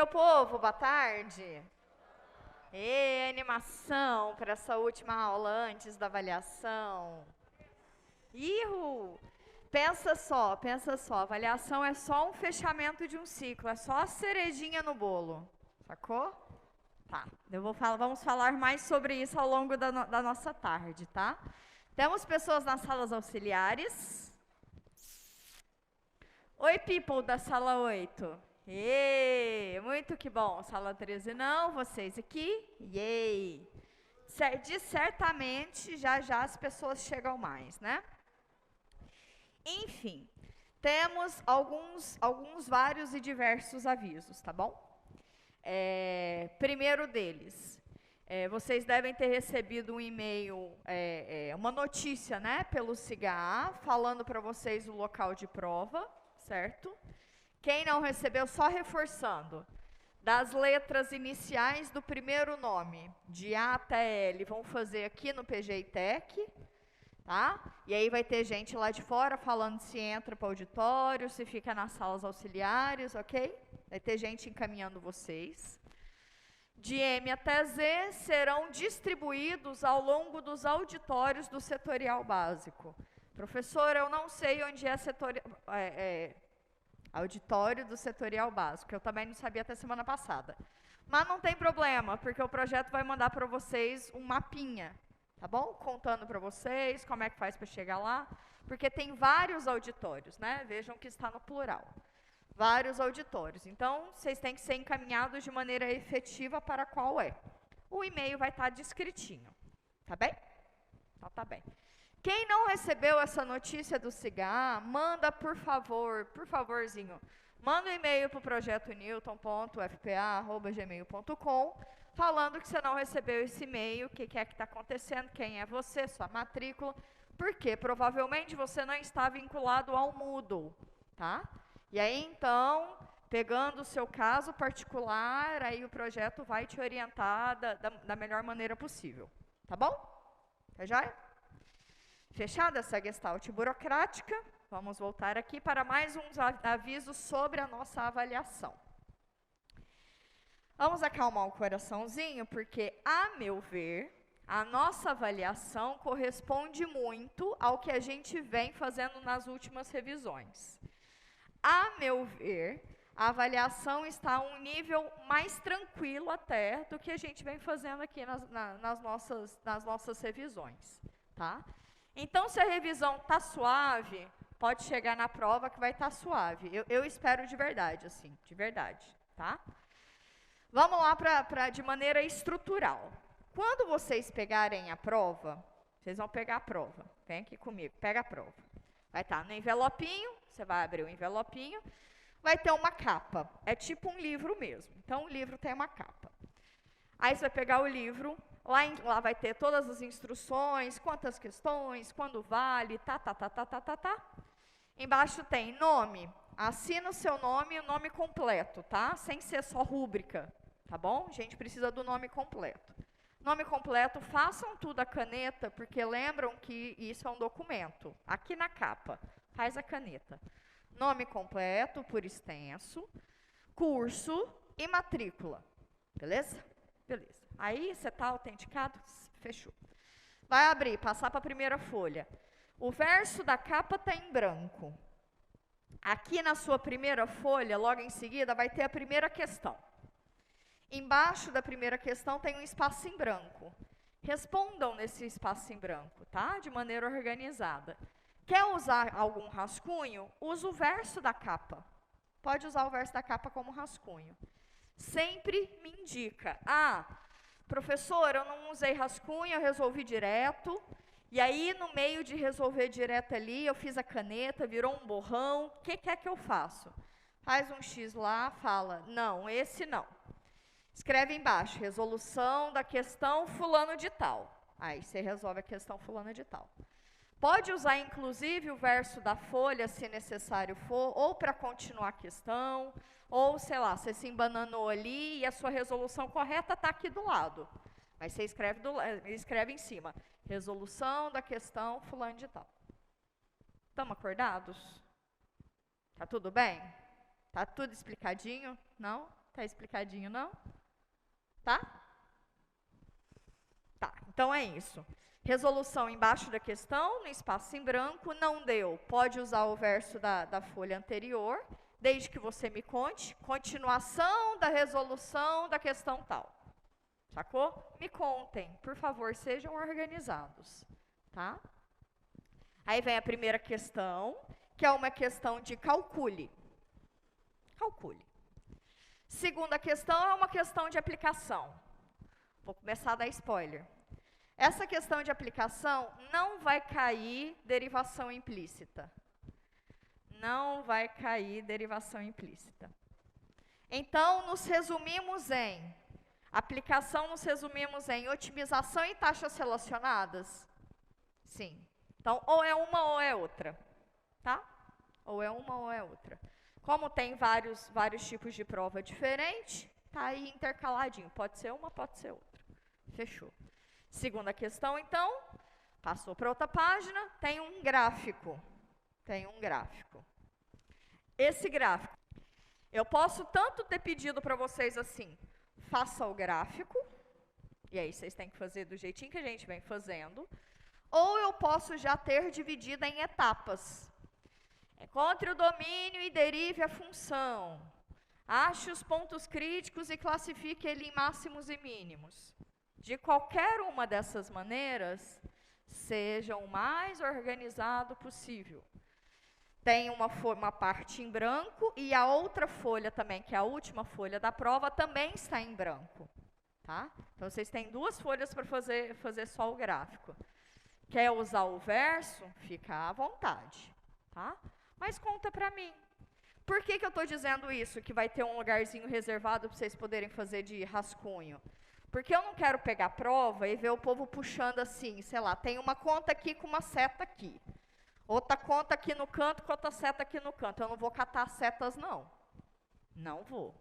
meu povo, boa tarde. E animação para essa última aula antes da avaliação. Ihu! Pensa só, avaliação é só um fechamento de um ciclo, é só a cerejinha no bolo, sacou? Tá, vamos falar mais sobre isso ao longo da nossa tarde, tá? Temos pessoas nas salas auxiliares. Oi, people da sala 8. Muito que bom. Sala 13 não, vocês aqui. Yay! Certamente, já as pessoas chegam mais, né? Enfim, temos alguns vários e diversos avisos, tá bom? Primeiro deles, vocês devem ter recebido um e-mail, uma notícia, né, pelo SIGA, falando para vocês o local de prova, certo? Quem não recebeu, só reforçando, das letras iniciais do primeiro nome, de A até L, vão fazer aqui no PGITEC, tá? E aí vai ter gente lá de fora falando se entra para o auditório, se fica nas salas auxiliares, ok? Vai ter gente encaminhando vocês. De M até Z serão distribuídos ao longo dos auditórios do setorial básico. Professor, eu não sei onde é auditório do setorial básico. Eu também não sabia até semana passada. Mas não tem problema, porque o projeto vai mandar para vocês um mapinha, tá bom? Contando para vocês como é que faz para chegar lá, porque tem vários auditórios, né? Vejam que está no plural. Vários auditórios. Então, vocês têm que ser encaminhados de maneira efetiva para qual é. O e-mail vai estar descritinho, tá bem? Então, tá bem. Quem não recebeu essa notícia do SIGA, manda, por favorzinho, manda um e-mail para o projetonewton.fpa@gmail.com, falando que você não recebeu esse e-mail, o que é que está acontecendo, quem é você, sua matrícula, porque provavelmente você não está vinculado ao Moodle, tá? E aí, então, pegando o seu caso particular, aí o projeto vai te orientar da melhor maneira possível, tá bom? Tá joia? Fechada essa gestalt burocrática, vamos voltar aqui para mais uns avisos sobre a nossa avaliação. Vamos acalmar o coraçãozinho, porque, a meu ver, a nossa avaliação corresponde muito ao que a gente vem fazendo nas últimas revisões. A meu ver, a avaliação está a um nível mais tranquilo até do que a gente vem fazendo aqui nas nossas revisões, tá? Então, se a revisão está suave, pode chegar na prova que vai estar suave. Eu espero de verdade, assim, de verdade, tá? Vamos lá de maneira estrutural. Quando vocês pegarem a prova, vocês vão pegar a prova. Vem aqui comigo, pega a prova. Vai estar no envelopinho, você vai abrir o envelopinho, vai ter uma capa. É tipo um livro mesmo. Então, o livro tem uma capa. Aí você vai pegar o livro, lá vai ter todas as instruções, quantas questões, quando vale, tá. Embaixo tem nome, assina o seu nome e o nome completo, tá? Sem ser só rúbrica, tá bom? A gente precisa do nome completo. Nome completo, façam tudo a caneta, porque lembram que isso é um documento. Aqui na capa, faz a caneta. Nome completo, por extenso, curso e matrícula. Beleza? Beleza. Aí, você está autenticado? Fechou. Vai abrir, passar para a primeira folha. O verso da capa está em branco. Aqui na sua primeira folha, logo em seguida, vai ter a primeira questão. Embaixo da primeira questão tem um espaço em branco. Respondam nesse espaço em branco, tá? De maneira organizada. Quer usar algum rascunho? Usa o verso da capa. Pode usar o verso da capa como rascunho. Sempre me indica, professor, eu não usei rascunho, eu resolvi direto, e aí no meio de resolver direto ali, eu fiz a caneta, virou um borrão, o que é que eu faço? Faz um X lá, fala, não, esse não. Escreve embaixo, resolução da questão fulano de tal. Aí você resolve a questão fulano de tal. Pode usar, inclusive, o verso da folha, se necessário for, ou para continuar a questão, ou, sei lá, você se embananou ali e a sua resolução correta está aqui do lado. Mas você escreve em cima, resolução da questão fulano de tal. Estamos acordados? Tá tudo bem? Tá tudo explicadinho? Não? Tá explicadinho, não? Tá? Tá, então é isso. Resolução embaixo da questão, no espaço em branco, não deu. Pode usar o verso da folha anterior, desde que você me conte. Continuação da resolução da questão tal. Sacou? Me contem, por favor, sejam organizados. Tá? Aí vem a primeira questão, que é uma questão de calcule. Calcule. Segunda questão é uma questão de aplicação. Vou começar a dar spoiler. Essa questão de aplicação não vai cair derivação implícita. Não vai cair derivação implícita. Então, nos resumimos em aplicação, nos resumimos em otimização e taxas relacionadas? Sim. Então, ou é uma ou é outra. Tá? Ou é uma ou é outra. Como tem vários tipos de prova diferentes, tá aí intercaladinho. Pode ser uma, pode ser outra. Fechou. Segunda questão, então, passou para outra página, tem um gráfico. Tem um gráfico. Esse gráfico, eu posso tanto ter pedido para vocês assim, faça o gráfico, e aí vocês têm que fazer do jeitinho que a gente vem fazendo, ou eu posso já ter dividido em etapas. Encontre o domínio e derive a função. Ache os pontos críticos e classifique ele em máximos e mínimos. De qualquer uma dessas maneiras, seja o mais organizado possível. Tem uma parte em branco e a outra folha também, que é a última folha da prova, também está em branco. Tá? Então, vocês têm duas folhas para fazer só o gráfico. Quer usar o verso? Fica à vontade. Tá? Mas conta para mim. Por que eu estou dizendo isso? Que vai ter um lugarzinho reservado para vocês poderem fazer de rascunho. Porque eu não quero pegar prova e ver o povo puxando assim, sei lá, tem uma conta aqui com uma seta aqui. Outra conta aqui no canto com outra seta aqui no canto. Eu não vou catar as setas, não. Não vou.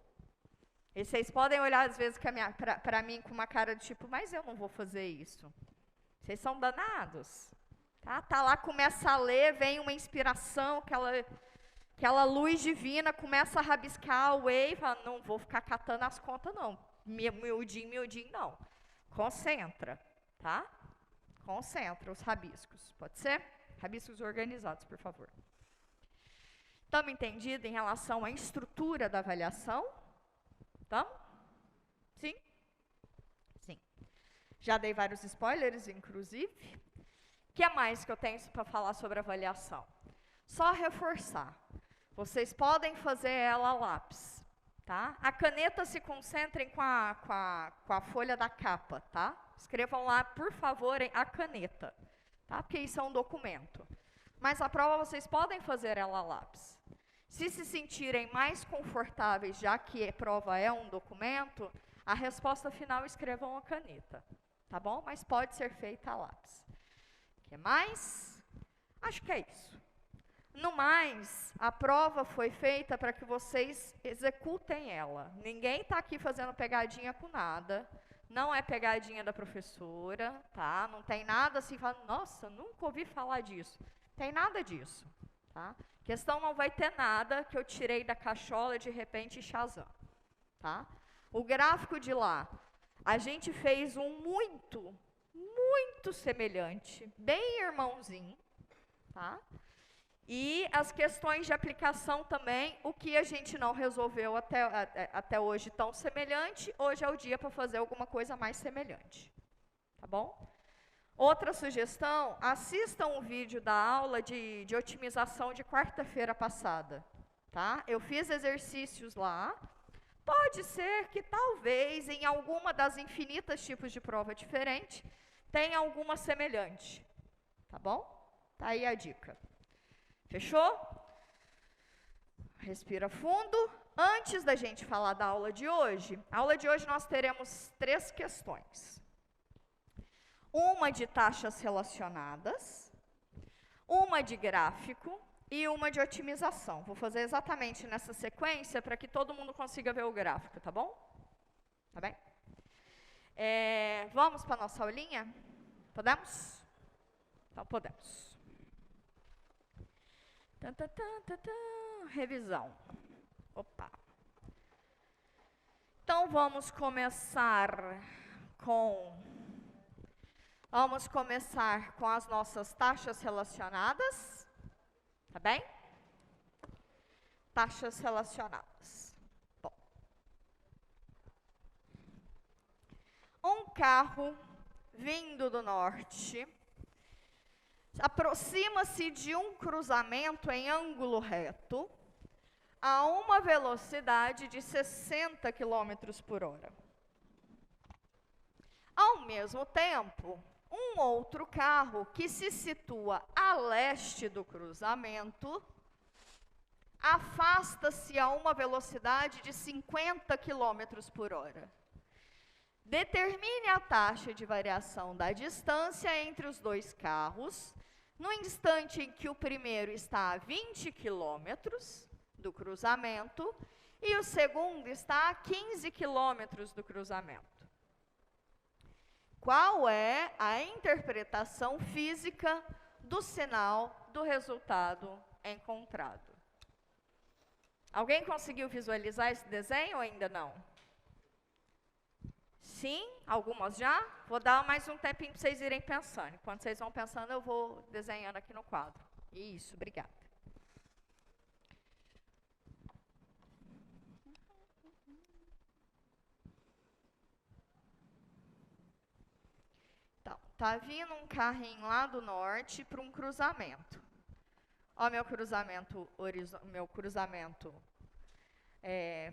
E vocês podem olhar às vezes para mim com uma cara de tipo, mas eu não vou fazer isso. Vocês são danados. Tá lá, começa a ler, vem uma inspiração, aquela luz divina, começa a rabiscar o wave, fala, não vou ficar catando as contas, não. Miudinho, não. Concentra, tá? Concentra os rabiscos, pode ser? Rabiscos organizados, por favor. Estamos entendidos em relação à estrutura da avaliação? Estamos? Sim? Sim. Já dei vários spoilers, inclusive. O que mais que eu tenho para falar sobre avaliação? Só reforçar. Vocês podem fazer ela a lápis. Tá? A caneta se concentrem com a folha da capa, tá? Escrevam lá, por favor, a caneta, tá? Porque isso é um documento. Mas a prova vocês podem fazer ela a lápis. Se sentirem mais confortáveis, já que a prova é um documento, a resposta final escrevam a caneta, tá bom? Mas pode ser feita a lápis. O que mais? Acho que é isso. No mais, a prova foi feita para que vocês executem ela. Ninguém está aqui fazendo pegadinha com nada. Não é pegadinha da professora, tá? Não tem nada assim, falando, nossa, nunca ouvi falar disso. Tem nada disso, tá? Questão não vai ter nada que eu tirei da cachola de repente Shazam, tá? O gráfico de lá, a gente fez um muito semelhante, bem irmãozinho, tá? E as questões de aplicação também, o que a gente não resolveu até hoje tão semelhante, hoje é o dia para fazer alguma coisa mais semelhante. Tá bom? Outra sugestão, assistam o vídeo da aula de otimização de quarta-feira passada. Tá? Eu fiz exercícios lá. Pode ser que talvez em alguma das infinitas tipos de prova diferente, tenha alguma semelhante. Tá bom? Tá aí a dica. Fechou? Respira fundo. Antes da gente falar da aula de hoje, nós teremos 3 questões. Uma de taxas relacionadas, uma de gráfico e uma de otimização. Vou fazer exatamente nessa sequência para que todo mundo consiga ver o gráfico, tá bom? Tá bem? Vamos para a nossa aulinha? Podemos? Então, podemos. Revisão. Opa. Então, vamos começar com as nossas taxas relacionadas, tá bem? Taxas relacionadas. Bom, um carro vindo do norte aproxima-se de um cruzamento em ângulo reto a uma velocidade de 60 km por hora. Ao mesmo tempo, um outro carro que se situa a leste do cruzamento afasta-se a uma velocidade de 50 km por hora. Determine a taxa de variação da distância entre os dois carros no instante em que o primeiro está a 20 km do cruzamento e o segundo está a 15 km do cruzamento. Qual é a interpretação física do sinal do resultado encontrado? Alguém conseguiu visualizar esse desenho ou ainda não? Sim, algumas já? Vou dar mais um tempinho para vocês irem pensando. Enquanto vocês vão pensando, eu vou desenhando aqui no quadro. Isso, obrigada. Então, tá vindo um carrinho lá do norte para um cruzamento. Ó, meu cruzamento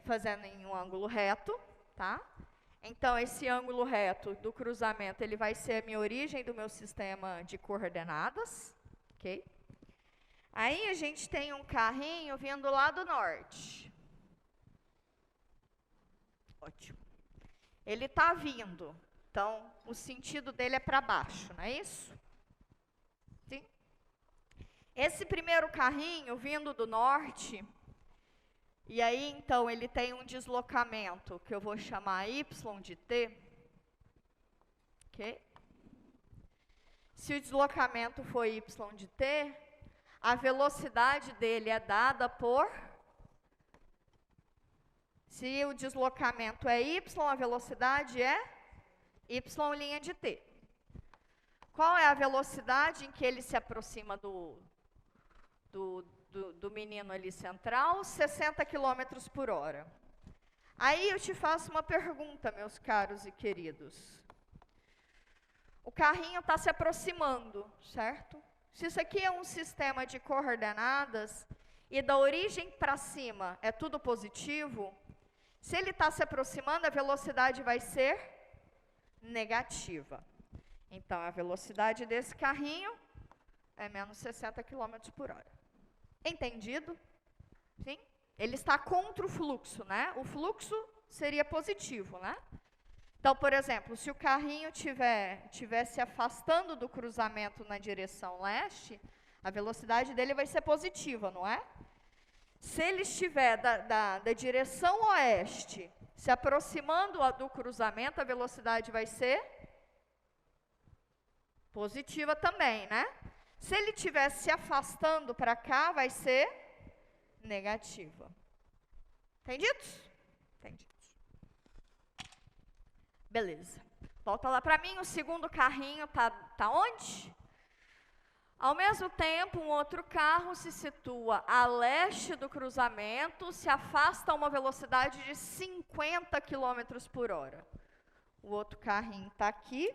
fazendo em um ângulo reto, tá? Então, esse ângulo reto do cruzamento, ele vai ser a minha origem do meu sistema de coordenadas, ok? Aí, a gente tem um carrinho vindo lá do norte. Ótimo. Ele está vindo, então, o sentido dele é para baixo, não é isso? Sim? Esse primeiro carrinho vindo do norte, e aí, então, ele tem um deslocamento que eu vou chamar y de t. Ok? Se o deslocamento for y de t, a velocidade dele é dada por... Se o deslocamento é y, a velocidade é y' de t. Qual é a velocidade em que ele se aproxima do menino ali central? 60 km por hora. Aí eu te faço uma pergunta, meus caros e queridos. O carrinho está se aproximando, certo? Se isso aqui é um sistema de coordenadas e da origem para cima é tudo positivo, se ele está se aproximando, a velocidade vai ser negativa. Então, a velocidade desse carrinho é menos 60 km por hora. Entendido? Sim? Ele está contra o fluxo, né? O fluxo seria positivo, né? Então, por exemplo, se o carrinho estiver se afastando do cruzamento na direção leste, a velocidade dele vai ser positiva, não é? Se ele estiver da direção oeste, se aproximando do cruzamento, a velocidade vai ser positiva também, né? Se ele estiver se afastando para cá, vai ser negativa. Entendidos? Entendidos. Beleza. Volta lá para mim, o segundo carrinho tá onde? Ao mesmo tempo, um outro carro se situa a leste do cruzamento, se afasta a uma velocidade de 50 km por hora. O outro carrinho está aqui.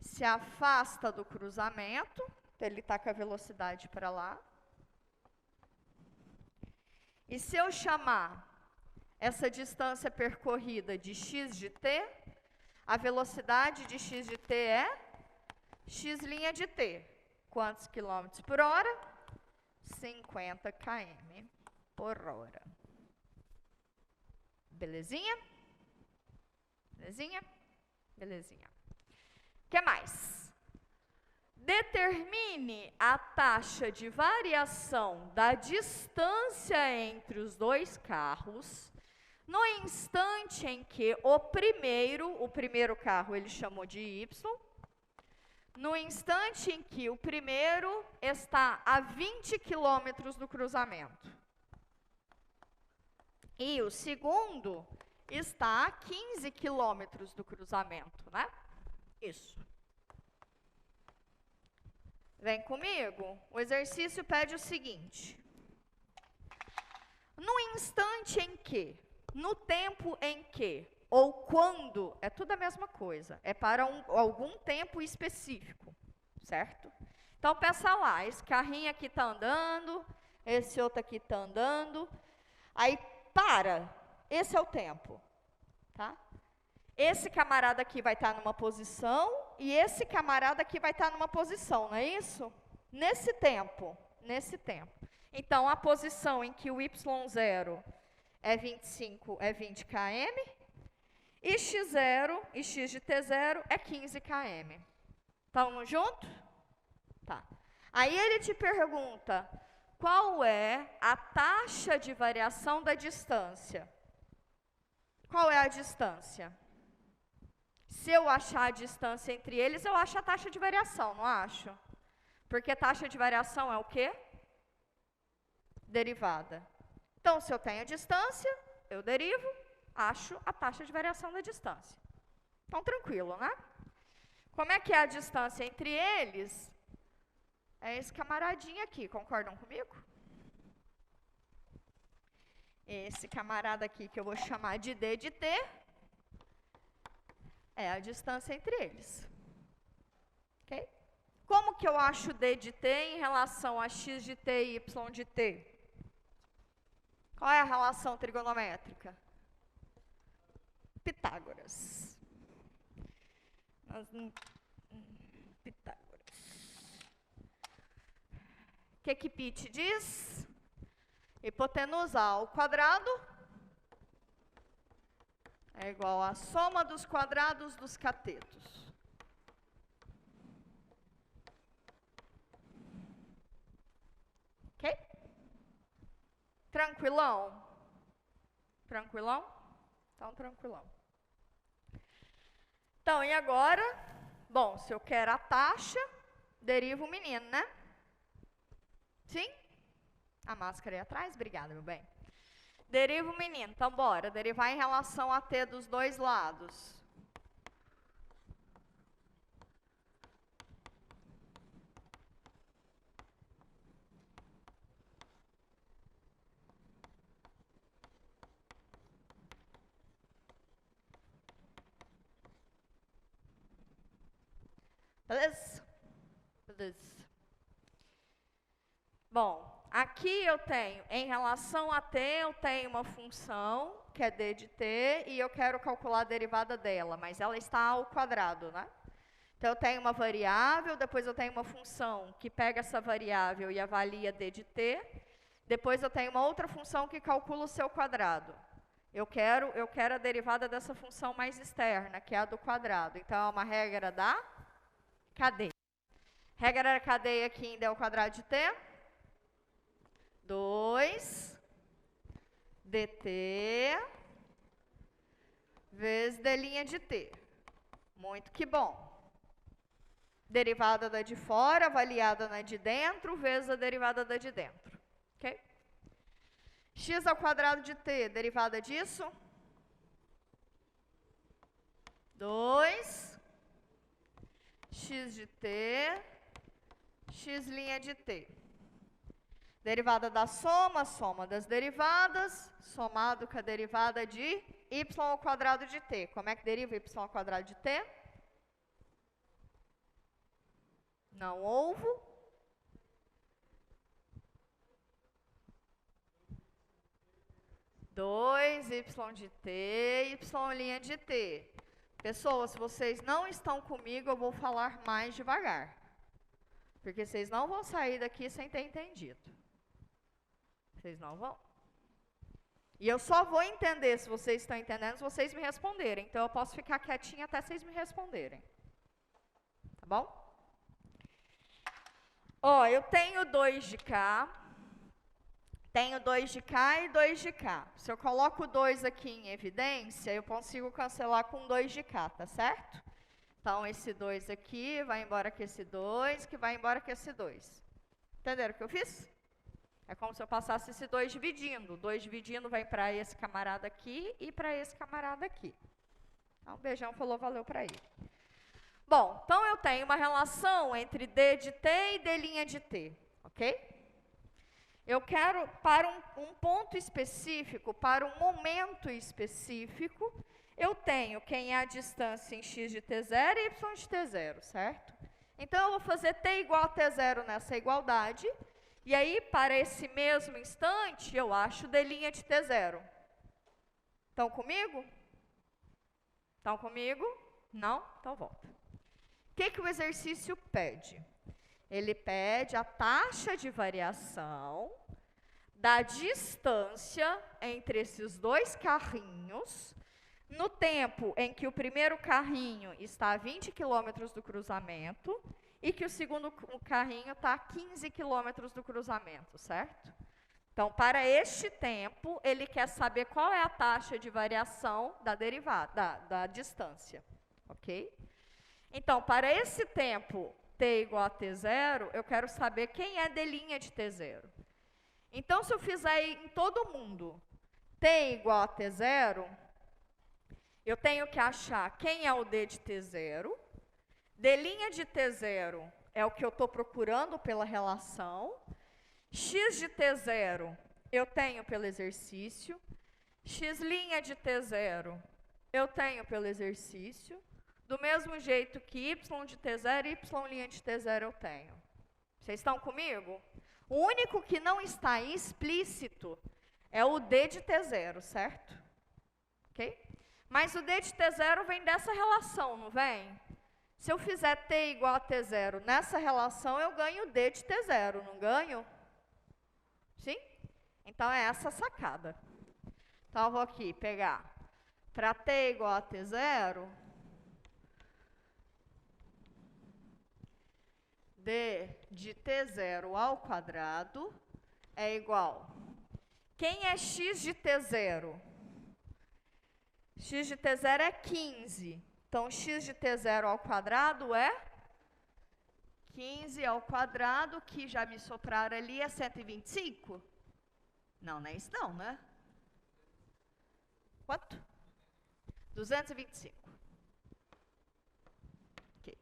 Se afasta do cruzamento, ele está com a velocidade para lá. E se eu chamar essa distância percorrida de x de t, a velocidade de x de t é x' de t. Quantos quilômetros por hora? 50 km por hora. Belezinha? Belezinha? Belezinha. O que mais? Determine a taxa de variação da distância entre os dois carros no instante em que o primeiro carro ele chamou de y, no instante em que o primeiro está a 20 km do cruzamento. E o segundo está a 15 quilômetros do cruzamento, né? Isso. Vem comigo. O exercício pede o seguinte. No instante em que, no tempo em que, ou quando, é tudo a mesma coisa. É para algum tempo específico, certo? Então, pensa lá, esse carrinho aqui está andando, esse outro aqui está andando, aí para, esse é o tempo, tá? Esse camarada aqui vai estar numa posição e esse camarada aqui vai estar numa posição, não é isso? Nesse tempo. Então, a posição em que o y0 é 25 é 20 km e x0 e x de t0 é 15 km. Estamos juntos? Tá. Aí ele te pergunta, qual é a taxa de variação da distância? Qual é a distância? Se eu achar a distância entre eles, eu acho a taxa de variação, não acho? Porque taxa de variação é o quê? Derivada. Então, se eu tenho a distância, eu derivo, acho a taxa de variação da distância. Então, tranquilo, né? Como é que é a distância entre eles? É esse camaradinho aqui, concordam comigo? Esse camarada aqui que eu vou chamar de D de T é a distância entre eles. Ok? Como que eu acho D de T em relação a X de T e Y de T? Qual é a relação trigonométrica? Pitágoras. Pitágoras. O que Pitt diz? Hipotenusa ao quadrado é igual à soma dos quadrados dos catetos. Ok? Tranquilão? Tranquilão? Então, tranquilão. Então, e agora? Bom, se eu quero a taxa, derivo o menino, né? Sim? A máscara aí atrás? Obrigada, meu bem. Deriva o menino. Então, bora. Derivar em relação a t dos dois lados. Beleza? Beleza. Bom, aqui eu tenho, em relação a t, eu tenho uma função, que é d de t, e eu quero calcular a derivada dela, mas ela está ao quadrado, né? Então, eu tenho uma variável, depois eu tenho uma função que pega essa variável e avalia d de t, depois eu tenho uma outra função que calcula o seu quadrado. Eu quero a derivada dessa função mais externa, que é a do quadrado. Então, é uma regra da cadeia. Regra da cadeia aqui ainda é o quadrado de t. 2 dt vezes d' de t. Muito que bom. Derivada da de fora, avaliada na de dentro, vezes a derivada da de dentro. Ok? X ao quadrado de t, derivada disso? 2 x de t, x' de t. Derivada da soma, soma das derivadas, somado com a derivada de y ao quadrado de t. Como é que deriva y ao quadrado de t? Não houve. Dois y de t, y' de t. Pessoas, se vocês não estão comigo, eu vou falar mais devagar. Porque vocês não vão sair daqui sem ter entendido. Vocês não vão. E eu só vou entender se vocês estão entendendo se vocês me responderem. Então, eu posso ficar quietinha até vocês me responderem. Tá bom? Ó, eu tenho 2 de cá. Tenho 2 de cá e 2 de cá. Se eu coloco 2 aqui em evidência, eu consigo cancelar com 2 de cá, tá certo? Então, esse 2 aqui vai embora com esse 2, que vai embora com esse 2. Entenderam o que eu fiz? É como se eu passasse esse 2 dividindo. 2 dividindo vai para esse camarada aqui e para esse camarada aqui. Então, beijão falou, valeu para ele. Bom, então eu tenho uma relação entre D de T e D' de T, ok? Eu quero, para um ponto específico, para um momento específico, eu tenho quem é a distância em x de t0 e y de t0, certo? Então, eu vou fazer t igual a t0 nessa igualdade, e aí, para esse mesmo instante, eu acho d' de t0. Estão comigo? Estão comigo? Não? Então, volta. O que o exercício pede? Ele pede a taxa de variação da distância entre esses dois carrinhos no tempo em que o primeiro carrinho está a 20 km do cruzamento e que o segundo carrinho está a 15 km do cruzamento, certo? Então, para este tempo, ele quer saber qual é a taxa de variação da derivada, da distância, ok? Então, para esse tempo t igual a t0, eu quero saber quem é D' de t0. Então, se eu fizer em todo mundo t igual a t0, eu tenho que achar quem é o d de t0. D' de t0 é o que eu estou procurando pela relação. X de t0 eu tenho pelo exercício. X' de t0 eu tenho pelo exercício. Do mesmo jeito que y de t0 e y' de t0 eu tenho. Vocês estão comigo? O único que não está explícito é o d de t0, certo? Ok? Mas o d de t0 vem dessa relação, não vem? Se eu fizer t igual a t0 nessa relação, eu ganho d de t0, não ganho? Sim? Então, é essa a sacada. Então, eu vou aqui pegar para t igual a t0, d de t0 ao quadrado é igual. Quem é x de t0? X de t0 é 15. Então, x de t0 ao quadrado é 15 ao quadrado, que já me sopraram ali, é 125? Não, não é isso não, né? Quanto? 225. Ok.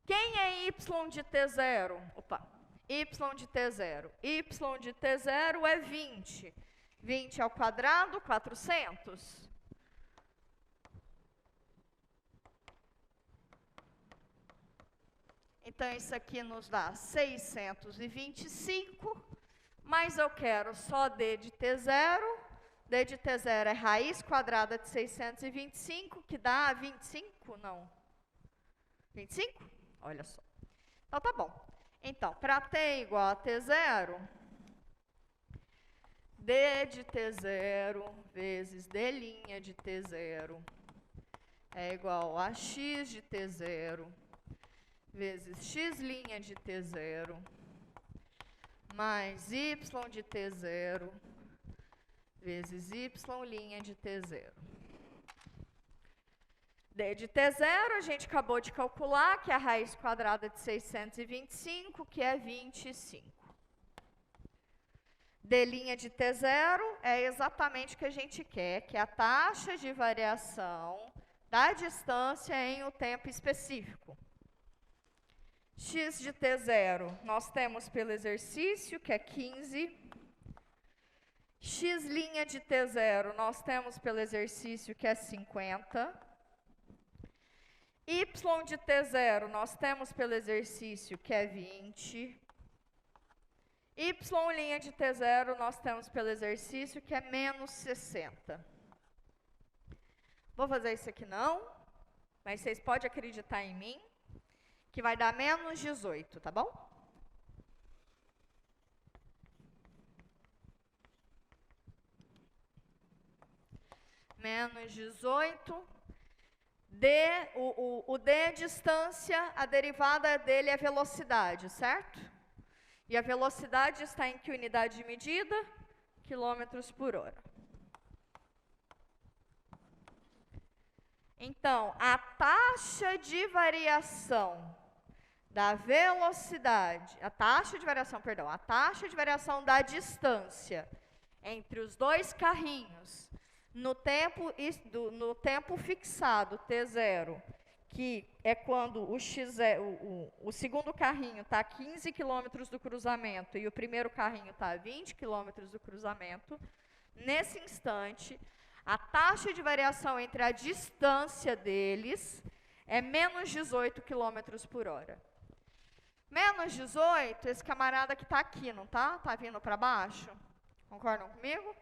Quem é y de t0? Opa, y de t0. Y de t0 é 20. 20 ao quadrado, 400. Então, isso aqui nos dá 625, mas eu quero só d de t0. D de t0 é raiz quadrada de 625, que dá 25? Não. 25? Olha só. Então, tá bom. Então, para t igual a t0, d de t0 vezes d' de t0 é igual a x de t0 vezes x' de t0 mais y de t0 vezes y' de t0. D de t0, a gente acabou de calcular, que é a raiz quadrada de 625, que é 25. D' de t0 é exatamente o que a gente quer, que é a taxa de variação da distância em um tempo específico. X de t0, nós temos pelo exercício, que é 15. X' de t0, nós temos pelo exercício, que é 50. Y de t0, nós temos pelo exercício, que é 20. Y' de t0, nós temos pelo exercício, que é menos 60. Vou fazer isso aqui não, mas vocês podem acreditar em mim, que vai dar menos 18, tá bom? Menos 18. O d é distância, a derivada dele é velocidade, certo? E a velocidade está em que unidade de medida? Quilômetros por hora. Então, a taxa de variação da velocidade, a taxa de variação da distância entre os dois carrinhos no tempo fixado, T0, que é quando o segundo carrinho está a 15 km do cruzamento e o primeiro carrinho está a 20 km do cruzamento, nesse instante, a taxa de variação entre a distância deles é menos 18 km por hora. Menos 18, esse camarada que está aqui, não está? Está vindo para baixo? Concordam comigo?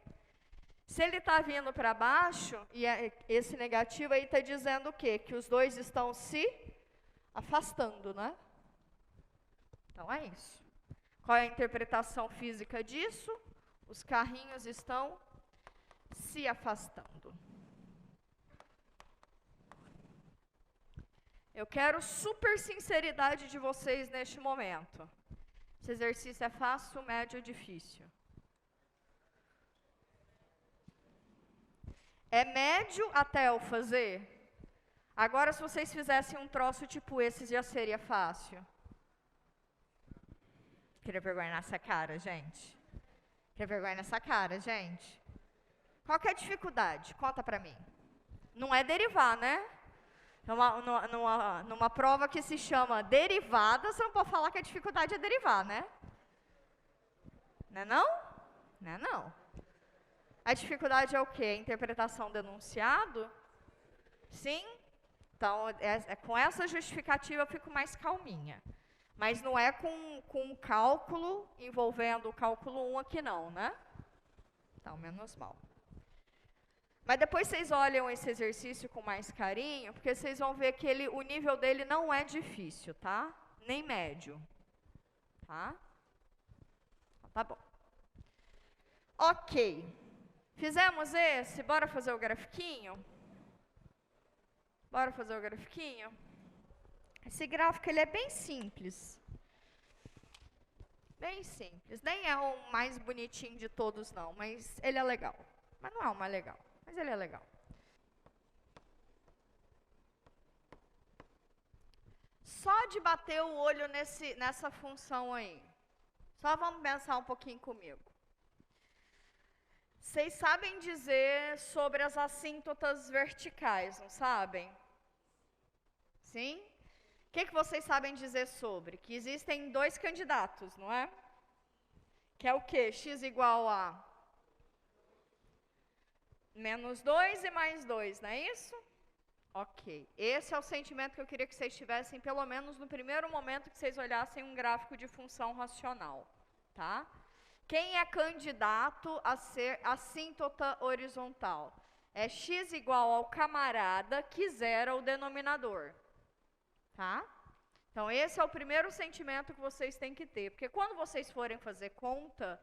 Se ele está vindo para baixo, e esse negativo aí está dizendo o quê? Que os dois estão se afastando, né? Então é isso. Qual é a interpretação física disso? Os carrinhos estão se afastando. Eu quero super sinceridade de vocês neste momento. Esse exercício é fácil, médio ou difícil? É médio até eu fazer? Agora, se vocês fizessem um troço tipo esse, já seria fácil? Queria vergonha nessa cara, gente? Queria vergonha nessa cara, gente? Qual que é a dificuldade? Conta pra mim. Não é derivar, né? Numa prova que se chama derivada, você não pode falar que a dificuldade é derivar, né? Não é não? Não é não. A dificuldade é o quê? A interpretação do enunciado? Sim? Então, com essa justificativa eu fico mais calminha. Mas não é com cálculo, envolvendo o cálculo 1 aqui não, né? Então, menos mal. Mas depois vocês olham esse exercício com mais carinho, porque vocês vão ver que o nível dele não é difícil, tá? Nem médio. Tá? Então, tá bom. Ok. Fizemos esse? Bora fazer o grafiquinho? Bora fazer o grafiquinho? Esse gráfico ele é bem simples. Bem simples. Nem é o mais bonitinho de todos não, mas ele é legal. Mas não é o mais legal, mas ele é legal. Só de bater o olho nessa função aí. Só vamos pensar um pouquinho comigo. Vocês sabem dizer sobre as assíntotas verticais, não sabem? Sim? O que vocês sabem dizer sobre? Que existem dois candidatos, não é? Que é o quê? X igual a menos 2 e mais 2, não é isso? Ok. Esse é o sentimento que eu queria que vocês tivessem, pelo menos no primeiro momento que vocês olhassem um gráfico de função racional, tá? Quem é candidato a ser assíntota horizontal? É x igual ao camarada que zera o denominador. Tá? Então, esse é o primeiro sentimento que vocês têm que ter. Porque quando vocês forem fazer conta,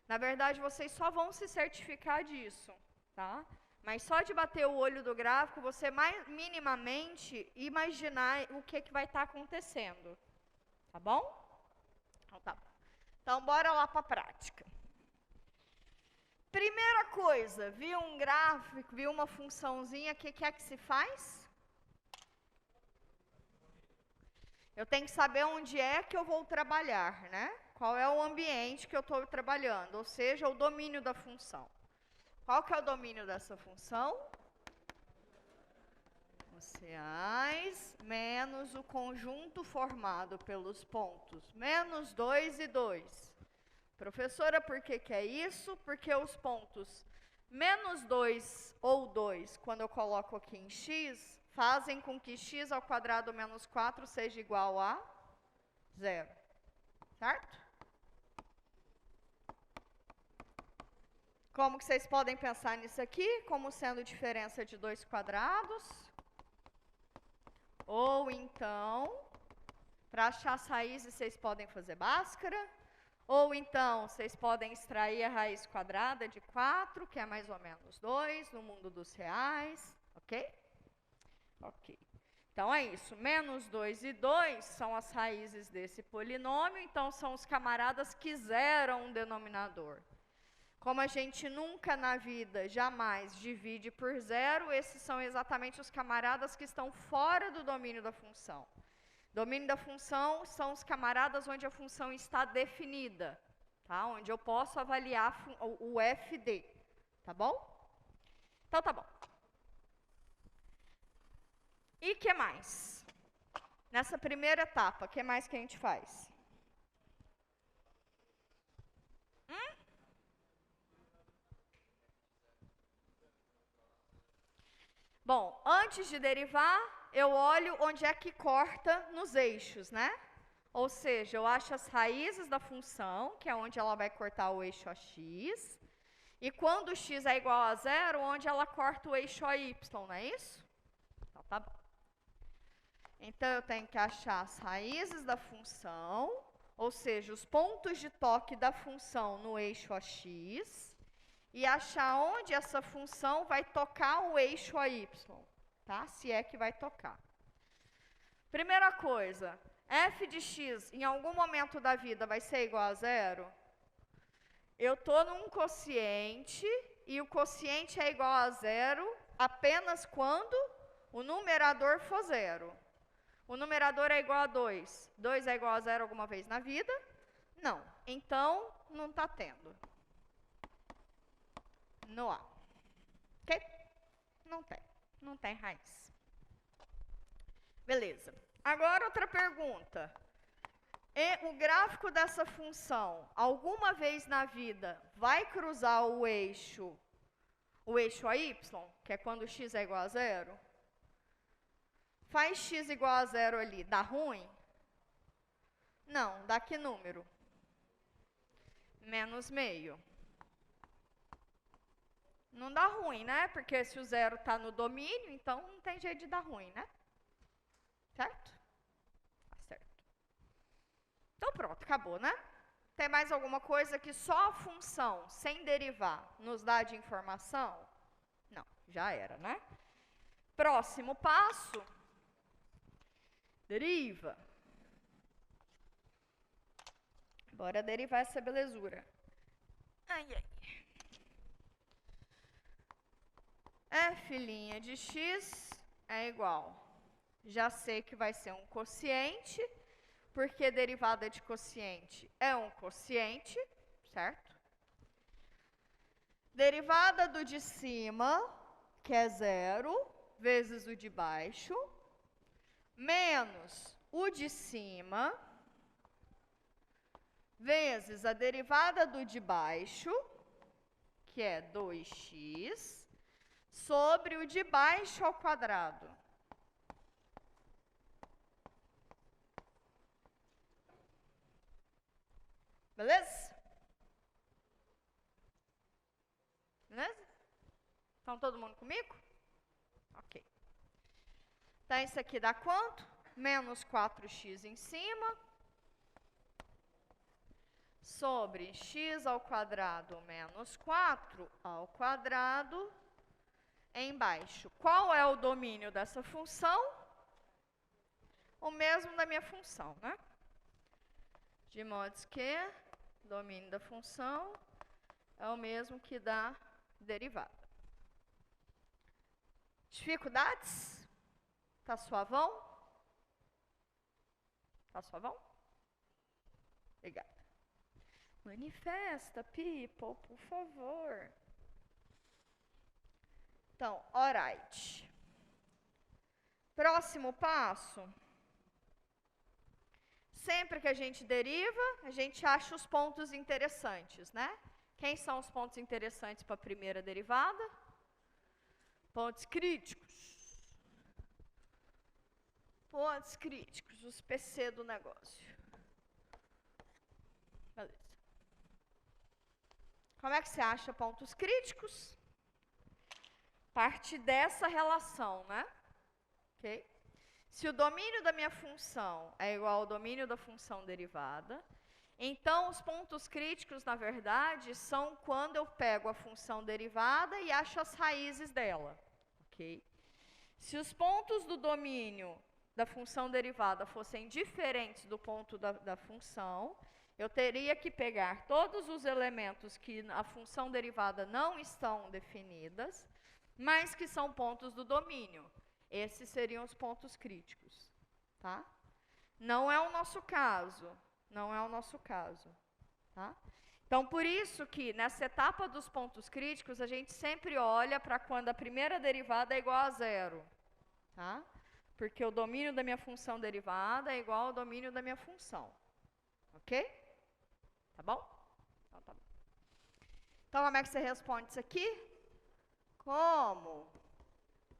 na verdade, vocês só vão se certificar disso. Tá? Mas só de bater o olho do gráfico, você minimamente imaginar o que vai estar acontecendo. Tá bom? Então, tá bom. Então, bora lá para a prática. Primeira coisa, viu um gráfico, viu uma funçãozinha, o que é que se faz? Eu tenho que saber onde é que eu vou trabalhar, né? Qual é o ambiente que eu estou trabalhando, ou seja, o domínio da função. Qual que é o domínio dessa função? Os reais menos o conjunto formado pelos pontos menos 2 e 2. Professora, por que é isso? Porque os pontos menos 2 ou 2, quando eu coloco aqui em x, fazem com que x ao quadrado menos 4 seja igual a 0. Certo? Como que vocês podem pensar nisso aqui? Como sendo diferença de 2 quadrados. Ou então, para achar as raízes, vocês podem fazer Bhaskara. Ou então, vocês podem extrair a raiz quadrada de 4, que é mais ou menos 2, no mundo dos reais. Ok? Ok. Então, é isso. Menos 2 e 2 são as raízes desse polinômio. Então, são os camaradas que zeram um denominador. Como a gente nunca na vida, jamais, divide por zero, esses são exatamente os camaradas que estão fora do domínio da função. Domínio da função são os camaradas onde a função está definida, tá? Onde eu posso avaliar o FD, tá bom? Então tá bom. E que mais? Nessa primeira etapa, o que mais que a gente faz? Bom, antes de derivar, eu olho onde é que corta nos eixos, né? Ou seja, eu acho as raízes da função, que é onde ela vai cortar o eixo AX. E quando x é igual a zero, onde ela corta o eixo AY, não é isso? Então, tá bom. Então, eu tenho que achar as raízes da função, ou seja, os pontos de toque da função no eixo AX, e achar onde essa função vai tocar o eixo AY, tá? Se é que vai tocar. Primeira coisa, f de x em algum momento da vida vai ser igual a zero? Eu estou num quociente, e o quociente é igual a zero apenas quando o numerador for zero. O numerador é igual a 2. 2 é igual a zero alguma vez na vida? Não. Então, não está tendo. No A. Ok? Não tem. Não tem raiz. Beleza. Agora, outra pergunta. E o gráfico dessa função, alguma vez na vida, vai cruzar o eixo AY, que é quando x é igual a zero? Faz x igual a zero ali, dá ruim? Não, dá que número? Menos meio. Não dá ruim, né? Porque se o zero está no domínio, então não tem jeito de dar ruim, né? Certo? Tá certo. Então pronto, acabou, né? Tem mais alguma coisa que só a função, sem derivar, nos dá de informação? Não, já era, né? Próximo passo. Deriva. Bora derivar essa belezura. Ai, ai. F' de x é igual. Já sei que vai ser um quociente, porque derivada de quociente é um quociente, certo? Derivada do de cima, que é zero, vezes o de baixo, menos o de cima, vezes a derivada do de baixo, que é 2x, sobre o de baixo ao quadrado. Beleza? Beleza? Estão todo mundo comigo? Ok. Então, isso aqui dá quanto? Menos 4x em cima, sobre x ao quadrado menos 4 ao quadrado embaixo. Qual é o domínio dessa função? O mesmo da minha função, né? De modo que domínio da função é o mesmo que da derivada. Dificuldades? Tá suavão? Tá suavão? Obrigada. Manifesta, people, por favor. Então, alright. Próximo passo. Sempre que a gente deriva, a gente acha os pontos interessantes, né? Quem são os pontos interessantes para a primeira derivada? Pontos críticos. Pontos críticos, os PC do negócio. Beleza. Como é que você acha pontos críticos? Parte dessa relação, né? Ok? Se o domínio da minha função é igual ao domínio da função derivada, então os pontos críticos, na verdade, são quando eu pego a função derivada e acho as raízes dela. Ok? Se os pontos do domínio da função derivada fossem diferentes do ponto da função, eu teria que pegar todos os elementos que a função derivada não estão definidas, mas que são pontos do domínio. Esses seriam os pontos críticos, tá? Não é o nosso caso. Não é o nosso caso. Tá? Então, por isso que nessa etapa dos pontos críticos, a gente sempre olha para quando a primeira derivada é igual a zero. Tá? Porque o domínio da minha função derivada é igual ao domínio da minha função. Ok? Tá bom? Então, tá bom. Então, como é que você responde isso aqui? Como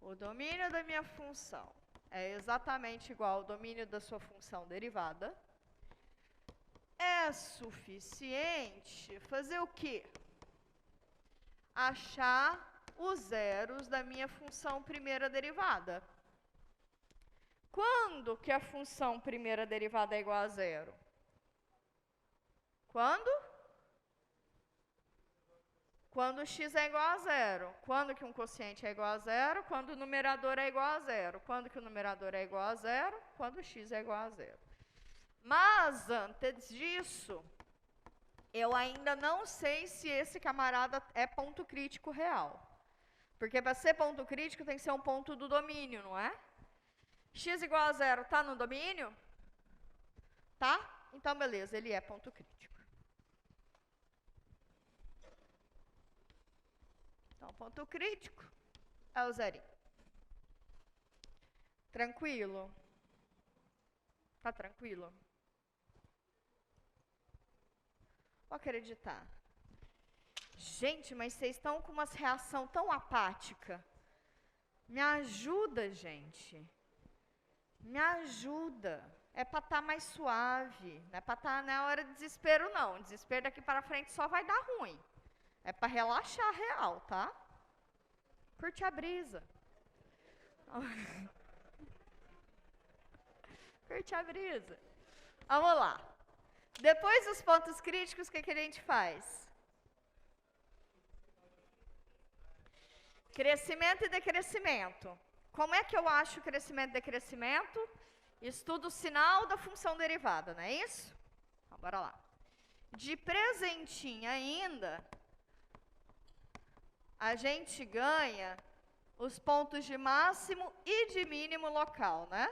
o domínio da minha função é exatamente igual ao domínio da sua função derivada, é suficiente fazer o quê? Achar os zeros da minha função primeira derivada. Quando que a função primeira derivada é igual a zero? Quando? Quando x é igual a zero. Quando que um quociente é igual a zero? Quando o numerador é igual a zero. Quando que o numerador é igual a zero? Quando x é igual a zero. Mas, antes disso, eu ainda não sei se esse camarada é ponto crítico real. Porque para ser ponto crítico tem que ser um ponto do domínio, não é? X igual a zero está no domínio? Tá? Então, beleza, ele é ponto crítico. Então, ponto crítico é o zerinho. Tranquilo? Tá tranquilo? Vou acreditar. Gente, mas vocês estão com uma reação tão apática. Me ajuda, gente. Me ajuda. É para estar mais suave. Não é para estar na hora de desespero, não. Desespero daqui para frente só vai dar ruim. É para relaxar real, tá? Curte a brisa. Curte a brisa. Vamos lá. Depois dos pontos críticos, o que a gente faz? Crescimento e decrescimento. Como é que eu acho crescimento e decrescimento? Estudo o sinal da função derivada, não é isso? Então, bora lá. De presentinho ainda, a gente ganha os pontos de máximo e de mínimo local, né?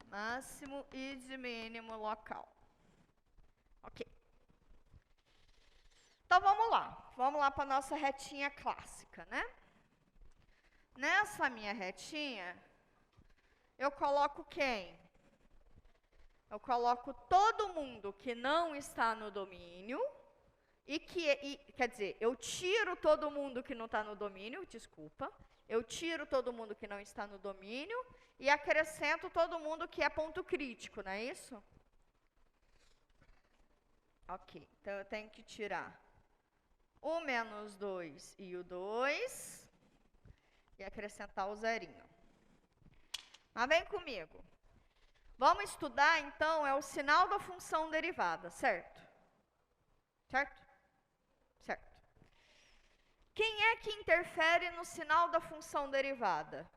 Máximo e de mínimo local. Ok. Então, vamos lá. Vamos lá para a nossa retinha clássica, né? Nessa minha retinha, eu coloco quem? Eu coloco todo mundo que não está no domínio quer dizer, eu tiro todo mundo que não está no domínio, desculpa. Eu tiro todo mundo que não está no domínio e acrescento todo mundo que é ponto crítico, não é isso? Ok, então eu tenho que tirar o menos 2 e o 2 e acrescentar o zerinho. Mas vem comigo. Vamos estudar, então, é o sinal da função derivada, certo? Certo? Certo. Quem é que interfere no sinal da função derivada?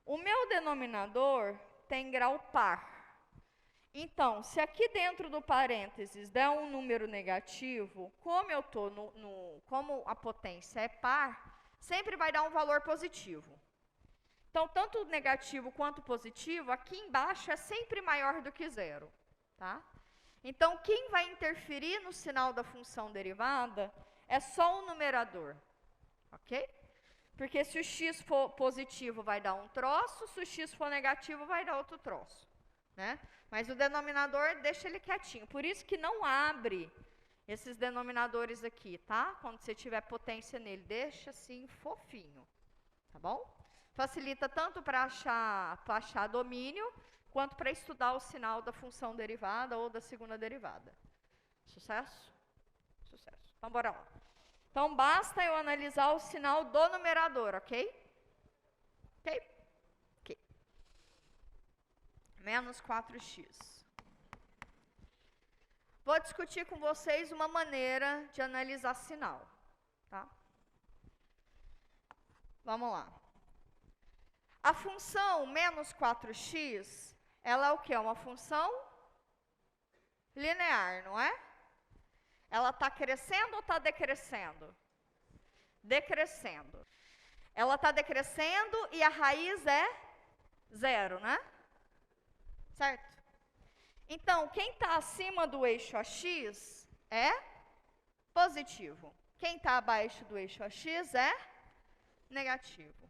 O meu denominador tem grau par. Então, se aqui dentro do parênteses der um número negativo, como eu estou como a potência é par, sempre vai dar um valor positivo. Então, tanto negativo quanto positivo, aqui embaixo é sempre maior do que zero. Tá? Então, quem vai interferir no sinal da função derivada é só o numerador. Ok? Porque se o x for positivo, vai dar um troço, se o x for negativo, vai dar outro troço. Né? Mas o denominador, deixa ele quietinho. Por isso que não abre esses denominadores aqui, tá? Quando você tiver potência nele, deixa assim, fofinho. Tá bom? Facilita tanto para achar domínio, quanto para estudar o sinal da função derivada ou da segunda derivada. Sucesso? Sucesso. Então, bora lá. Então, basta eu analisar o sinal do numerador, ok? Ok? Ok. Menos 4x. Vou discutir com vocês uma maneira de analisar sinal. Tá? Vamos lá. A função menos 4x, ela é o quê? Uma função linear, não é? Ela está crescendo ou está decrescendo? Decrescendo. Ela está decrescendo e a raiz é 0, né? Certo? Então, quem está acima do eixo AX é positivo. Quem está abaixo do eixo AX é negativo.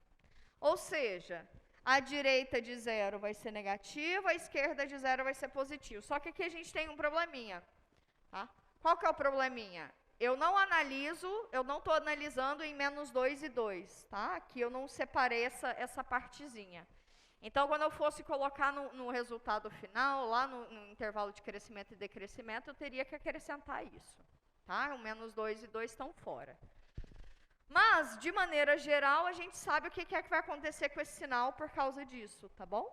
Ou seja, a direita de 0 vai ser negativa, a esquerda de 0 vai ser positivo. Só que aqui a gente tem um probleminha. Tá? Qual que é o probleminha? Eu não estou analisando em -2 e 2. Tá? Aqui eu não separei essa partezinha. Então, quando eu fosse colocar no resultado final, lá no intervalo de crescimento e decrescimento, eu teria que acrescentar isso. Tá? O -2 e 2 estão fora. Mas, de maneira geral, a gente sabe o que é que vai acontecer com esse sinal por causa disso, tá bom?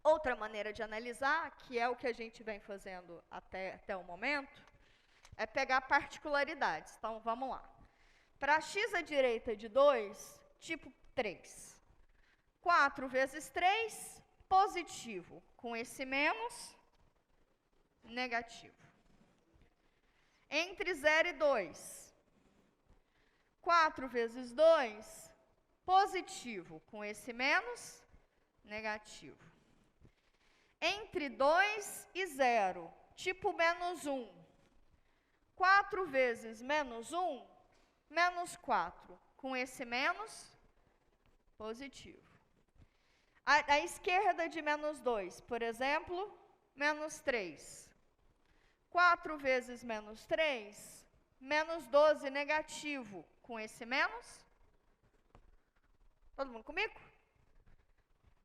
Outra maneira de analisar, que é o que a gente vem fazendo até o momento, é pegar particularidades. Então, vamos lá. Para x à direita de 2, tipo 3. 4 vezes 3, positivo. Com esse menos, negativo. Entre 0 e 2. 4 vezes 2, positivo. Com esse menos, negativo. Entre 2 e 0, tipo -1. 4 vezes -1, menos 4. Com esse menos, positivo. A esquerda de -2, por exemplo, -3. 4 vezes -3, -12, negativo. Com esse menos? Todo mundo comigo?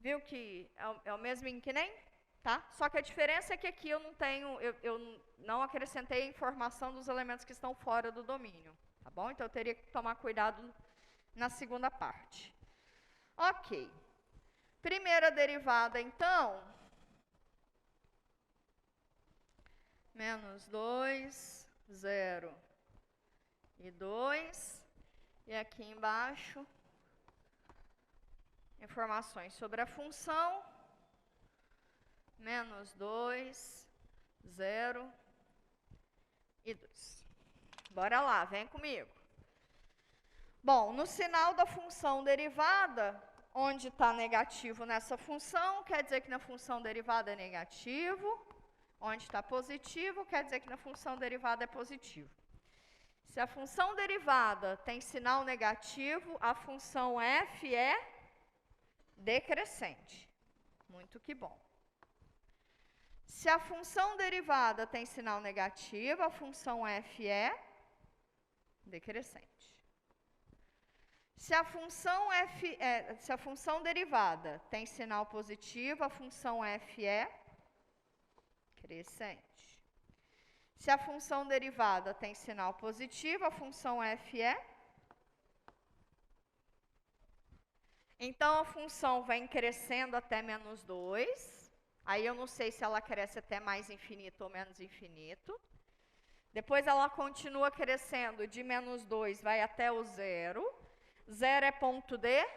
Viu que é o mesmo em que nem? Tá? Só que a diferença é que aqui eu não acrescentei a informação dos elementos que estão fora do domínio. Tá bom? Então eu teria que tomar cuidado na segunda parte. Ok. Primeira derivada, então. -2, 0 e 2. E aqui embaixo, informações sobre a função. -2, 0 e 2. Bora lá, vem comigo. Bom, no sinal da função derivada, onde está negativo nessa função, quer dizer que na função derivada é negativo. Onde está positivo, quer dizer que na função derivada é positivo. Se a função derivada tem sinal negativo, a função f é decrescente. Muito que bom. Se a função derivada tem sinal negativo, a função f é decrescente. Se a função derivada tem sinal positivo, a função f é crescente. Se a função derivada tem sinal positivo, a função f é. Então, a função vem crescendo até -2. Aí eu não sei se ela cresce até mais infinito ou menos infinito. Depois ela continua crescendo de -2, vai até o 0. 0 é ponto de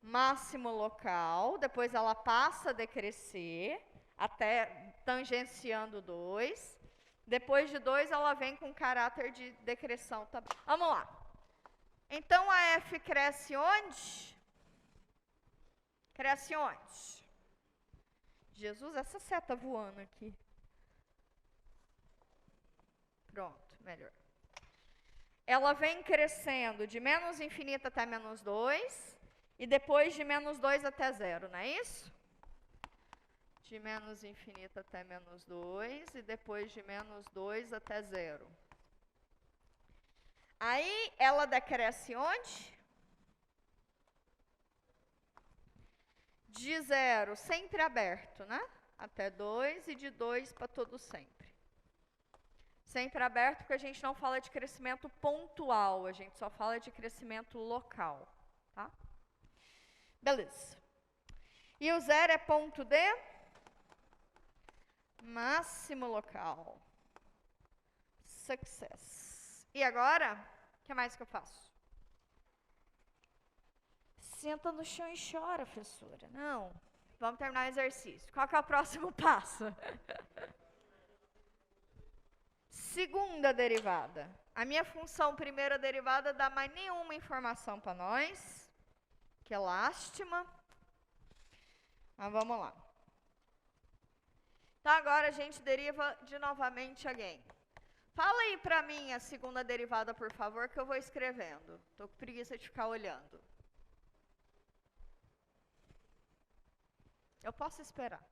máximo local. Depois ela passa a decrescer, até tangenciando 2. Depois de 2, ela vem com caráter de decreção também. Vamos lá. Então, a f cresce onde? Cresce onde? Jesus, essa seta voando aqui. Pronto, melhor. Ela vem crescendo de menos infinito até -2. E depois de -2 até 0, não é isso? De menos infinito até -2 e depois de -2 até 0. Aí ela decresce onde? De 0, sempre aberto, né? Até 2 e de 2 para todo sempre. Sempre aberto porque a gente não fala de crescimento pontual, a gente só fala de crescimento local, tá? Beleza. E o 0 é ponto de máximo local. Success. E agora, o que mais que eu faço? Senta no chão e chora, professora. Não. Vamos terminar o exercício. Qual que é o próximo passo? Segunda derivada. A minha função primeira derivada dá mais nenhuma informação para nós. Que lástima. Mas vamos lá. Então agora a gente deriva de novamente alguém. Fala aí para mim a segunda derivada, por favor, que eu vou escrevendo. Tô com preguiça de ficar olhando. Eu posso esperar.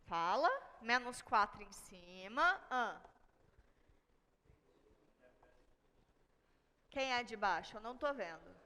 Fala. Menos 4 em cima. Quem é de baixo? Eu não tô vendo.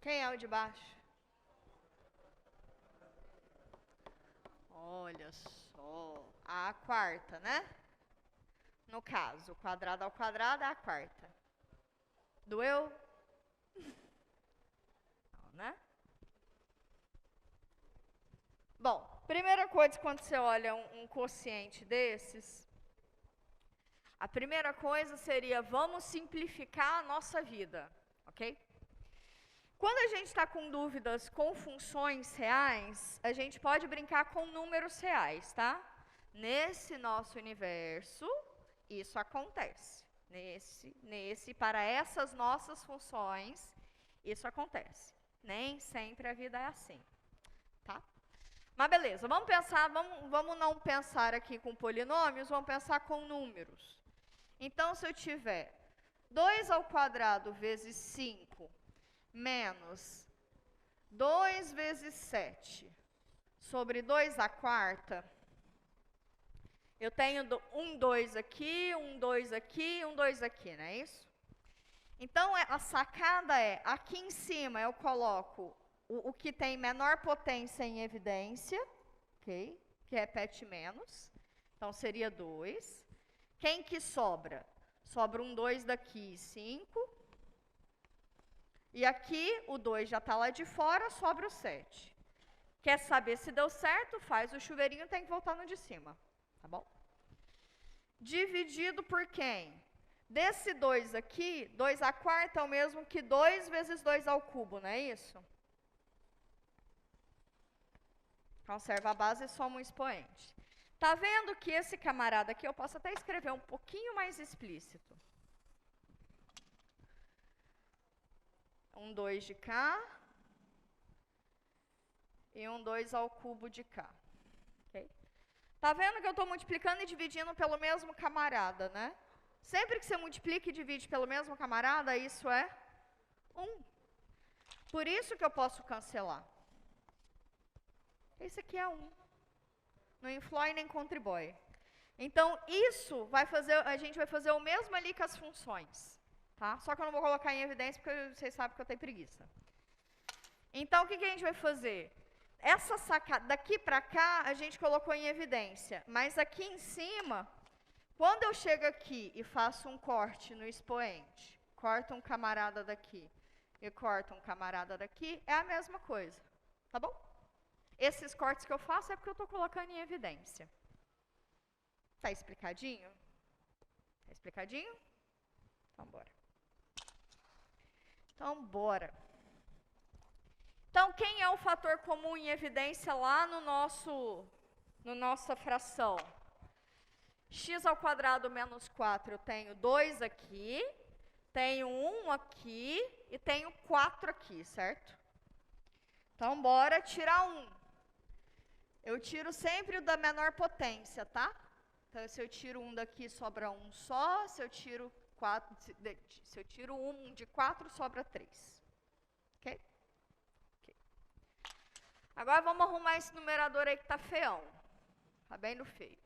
Quem é o de baixo? Olha só. A quarta, né? No caso, o quadrado ao quadrado é a quarta. Doeu? Não, né? Bom, primeira coisa quando você olha um quociente desses, a primeira coisa seria, vamos simplificar a nossa vida, ok? Quando a gente está com dúvidas com funções reais, a gente pode brincar com números reais, tá? Nesse nosso universo, isso acontece. Para essas nossas funções, isso acontece. Nem sempre a vida é assim, tá? Mas beleza, vamos não pensar aqui com polinômios, vamos pensar com números. Então, se eu tiver 2 ao quadrado vezes 5 menos 2 vezes 7 sobre 2 à quarta, eu tenho um 2 aqui, um 2 aqui, um 2 aqui, não é isso? Então, a sacada é, aqui em cima eu coloco o que tem menor potência em evidência, ok? Que repete menos. Então, seria 2. Quem que sobra? Sobra um 2 daqui, 5. E aqui, o 2 já está lá de fora, sobra o 7. Quer saber se deu certo? Faz o chuveirinho, tem que voltar no de cima. Tá bom? Dividido por quem? Desse 2 aqui, 2 à quarta é o mesmo que 2 vezes 2 ao cubo, não é isso? Conserva a base e soma um expoente. Tá vendo que esse camarada aqui, eu posso até escrever um pouquinho mais explícito. Um 2 de cá e um 2 ao cubo de cá. Okay? Tá vendo que eu estou multiplicando e dividindo pelo mesmo camarada, né? Sempre que você multiplica e divide pelo mesmo camarada, isso é 1. Por isso que eu posso cancelar. Esse aqui é 1. Não influi nem contribui. Então, isso vai fazer, a gente vai fazer o mesmo ali com as funções. Tá? Só que eu não vou colocar em evidência, porque vocês sabem que eu tenho preguiça. Então, o que a gente vai fazer? Essa sacada, daqui para cá, a gente colocou em evidência. Mas aqui em cima, quando eu chego aqui e faço um corte no expoente, corto um camarada daqui e corto um camarada daqui, é a mesma coisa. Tá bom? Esses cortes que eu faço é porque eu estou colocando em evidência. Tá explicadinho? Tá explicadinho? Então, bora. Então, quem é o fator comum em evidência lá no nossa fração? X ao quadrado menos 4, eu tenho 2 aqui, tenho 1 aqui e tenho 4 aqui, certo? Então, bora tirar 1. Eu tiro sempre o da menor potência, tá? Então, se eu tiro 1 daqui, sobra 1 só. Se eu tiro 1 de 4, sobra 3. Ok? Agora, vamos arrumar esse numerador aí que tá feião. Tá bem no feio.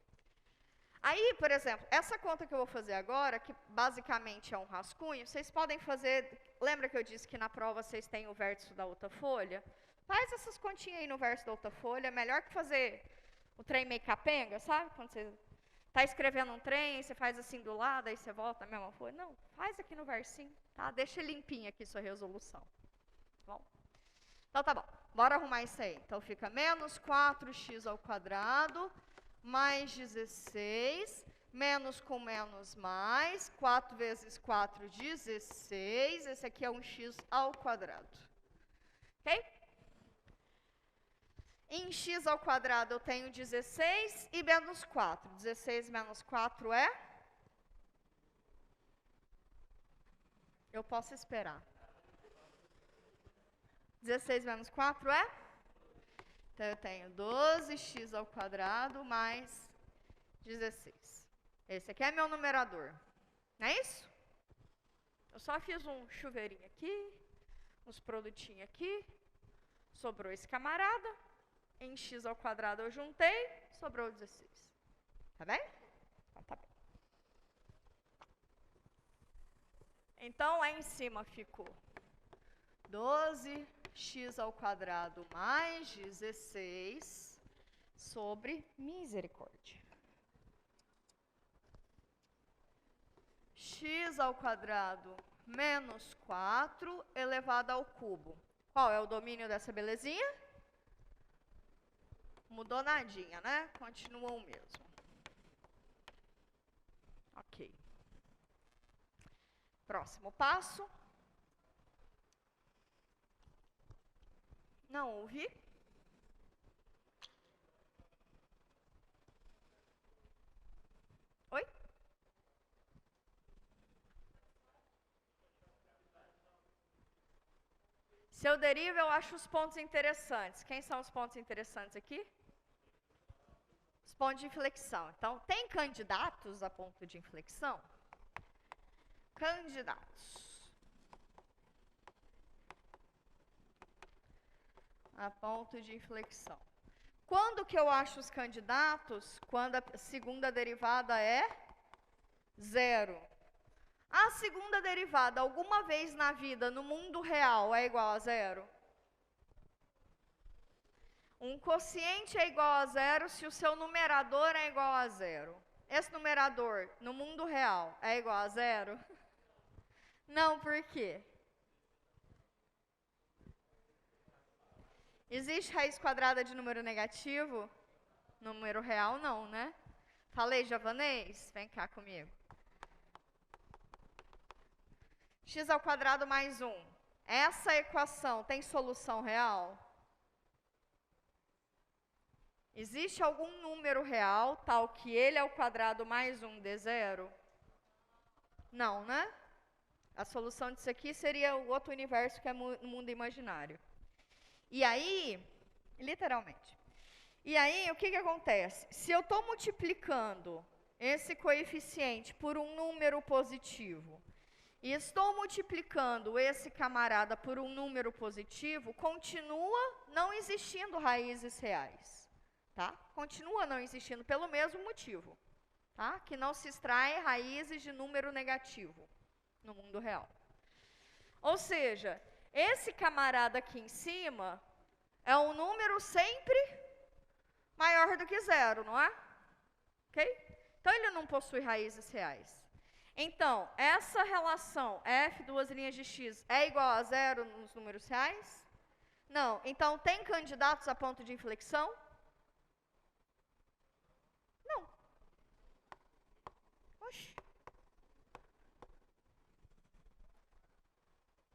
Aí, por exemplo, essa conta que eu vou fazer agora, que basicamente é um rascunho, vocês podem fazer, lembra que eu disse que na prova vocês têm o vértice da outra folha? Faz essas continhas aí no verso da outra folha, é melhor que fazer o trem meio capenga, sabe? Quando você está escrevendo um trem, você faz assim do lado, aí você volta na mesma folha. Não, faz aqui no versinho, tá? Deixa limpinha aqui sua resolução. Bom, então tá bom, bora arrumar isso aí. Então fica menos 4x² mais 16, menos com menos mais, 4 vezes 4, 16. Esse aqui é um x². Ok? Em x² eu tenho 16 e menos 4. 16 menos 4 é? Eu posso esperar. 16 menos 4 é? Então, eu tenho 12x² mais 16. Esse aqui é meu numerador. Não é isso? Eu só fiz um chuveirinho aqui, uns produtinhos aqui. Sobrou esse camarada. Em x² eu juntei, sobrou 16. Tá bem? Então, tá bem. Então, aí em cima ficou 12x² mais 16 sobre misericórdia. x² menos 4 elevado ao cubo. Qual é o domínio dessa belezinha? Mudou nadinha, né? Continua o mesmo. Ok. Próximo passo. Não ouvi? Oi? Se eu derivo, eu acho os pontos interessantes. Quem são os pontos interessantes aqui? Os pontos de inflexão. Então, tem candidatos a ponto de inflexão? Candidatos a ponto de inflexão. Quando que eu acho os candidatos? Quando a segunda derivada é 0. A segunda derivada, alguma vez na vida, no mundo real, é igual a 0? Um quociente é igual a 0 se o seu numerador é igual a 0. Esse numerador, no mundo real, é igual a 0? Não, por quê? Existe raiz quadrada de número negativo? Número real, não, né? Falei javanês? Vem cá comigo. x² mais 1. Essa equação tem solução real? Existe algum número real, tal que ele ao quadrado mais 1 dê 0? Não, né? A solução disso aqui seria o outro universo que é o mundo imaginário. E aí, literalmente. E aí, o que acontece? Se eu estou multiplicando esse coeficiente por um número positivo, e estou multiplicando esse camarada por um número positivo, continua não existindo raízes reais. Tá? Continua não existindo pelo mesmo motivo. Tá? Que não se extrai raízes de número negativo no mundo real. Ou seja, esse camarada aqui em cima é um número sempre maior do que 0, não é? Ok? Então, ele não possui raízes reais. Então, essa relação f, duas linhas de x, é igual a 0 nos números reais? Não. Então, tem candidatos a ponto de inflexão? Não. Oxi.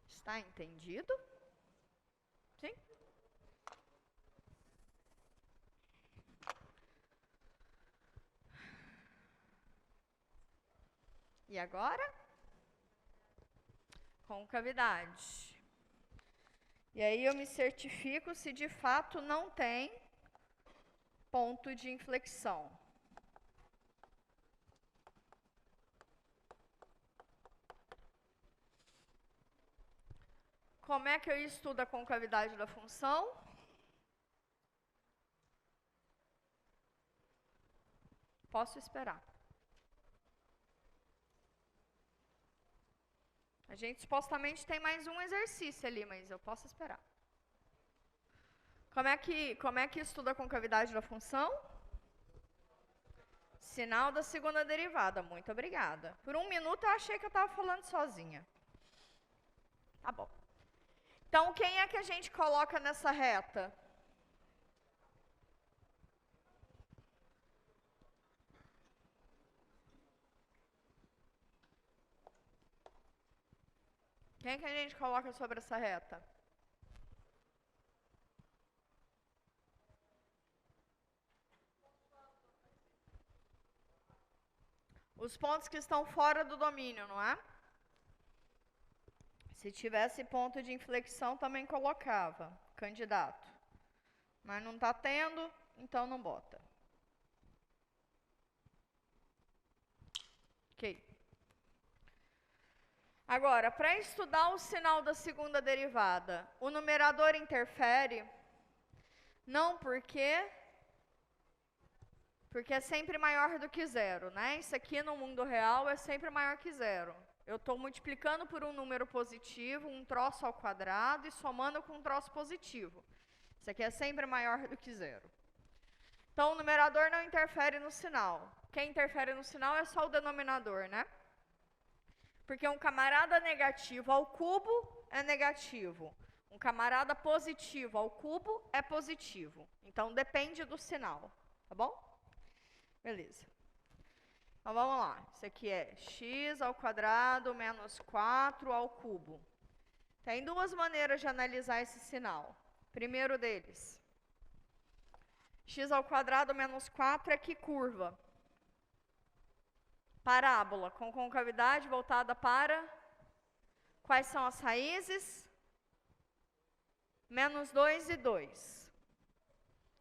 Está entendido? Sim? E agora? Concavidade. E aí eu me certifico se de fato não tem ponto de inflexão. Como é que eu estudo a concavidade da função? Posso esperar. A gente supostamente tem mais um exercício ali, mas eu posso esperar. Como é que estuda a concavidade da função? Sinal da segunda derivada. Muito obrigada. Por um minuto eu achei que eu estava falando sozinha. Tá bom. Então, quem é que a gente coloca nessa reta? Quem é que a gente coloca sobre essa reta? Os pontos que estão fora do domínio, não é? Se tivesse ponto de inflexão, também colocava, candidato. Mas não está tendo, então não bota. Ok. Agora, para estudar o sinal da segunda derivada, o numerador interfere? Não, porque é sempre maior do que zero, né? Isso aqui no mundo real é sempre maior que zero. Eu estou multiplicando por um número positivo, um troço ao quadrado, e somando com um troço positivo. Isso aqui é sempre maior do que zero. Então, o numerador não interfere no sinal. Quem interfere no sinal é só o denominador, né? Porque um camarada negativo ao cubo é negativo. Um camarada positivo ao cubo é positivo. Então, depende do sinal, tá bom? Beleza. Então, vamos lá. Isso aqui é x ao quadrado menos 4 ao cubo. Tem duas maneiras de analisar esse sinal. Primeiro deles, x ao quadrado menos 4 é que curva? Parábola, com concavidade voltada para... Quais são as raízes? Menos 2 e 2.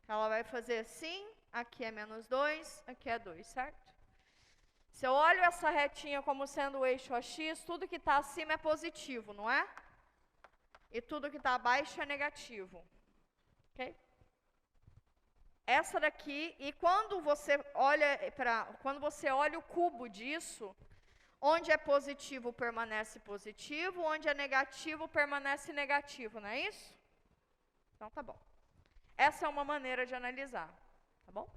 Ela vai fazer assim, aqui é menos 2, aqui é 2, certo? Se eu olho essa retinha como sendo o eixo AX, tudo que está acima é positivo, não é? E tudo que está abaixo é negativo. Ok? Essa daqui, e quando você olha o cubo disso, onde é positivo permanece positivo, onde é negativo permanece negativo, não é isso? Então tá bom. Essa é uma maneira de analisar, tá bom?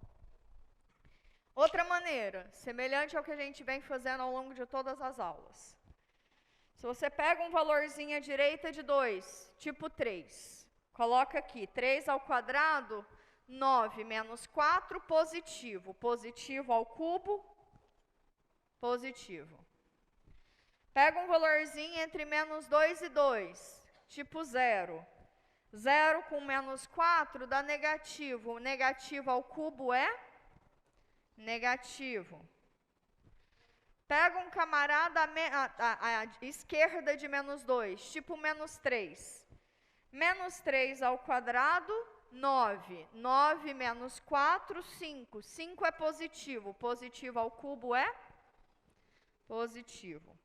Outra maneira, semelhante ao que a gente vem fazendo ao longo de todas as aulas. Se você pega um valorzinho à direita de 2, tipo 3, coloca aqui 3 ao quadrado, 9 menos 4, positivo. Positivo ao cubo, positivo. Pega um valorzinho entre menos 2 e 2, tipo 0. 0 com menos 4 dá negativo. Negativo ao cubo é negativo. Pega um camarada à esquerda de menos 2, tipo menos 3. Menos 3 ao quadrado, 9. 9 menos 4, 5. 5 é positivo. Positivo ao cubo é positivo.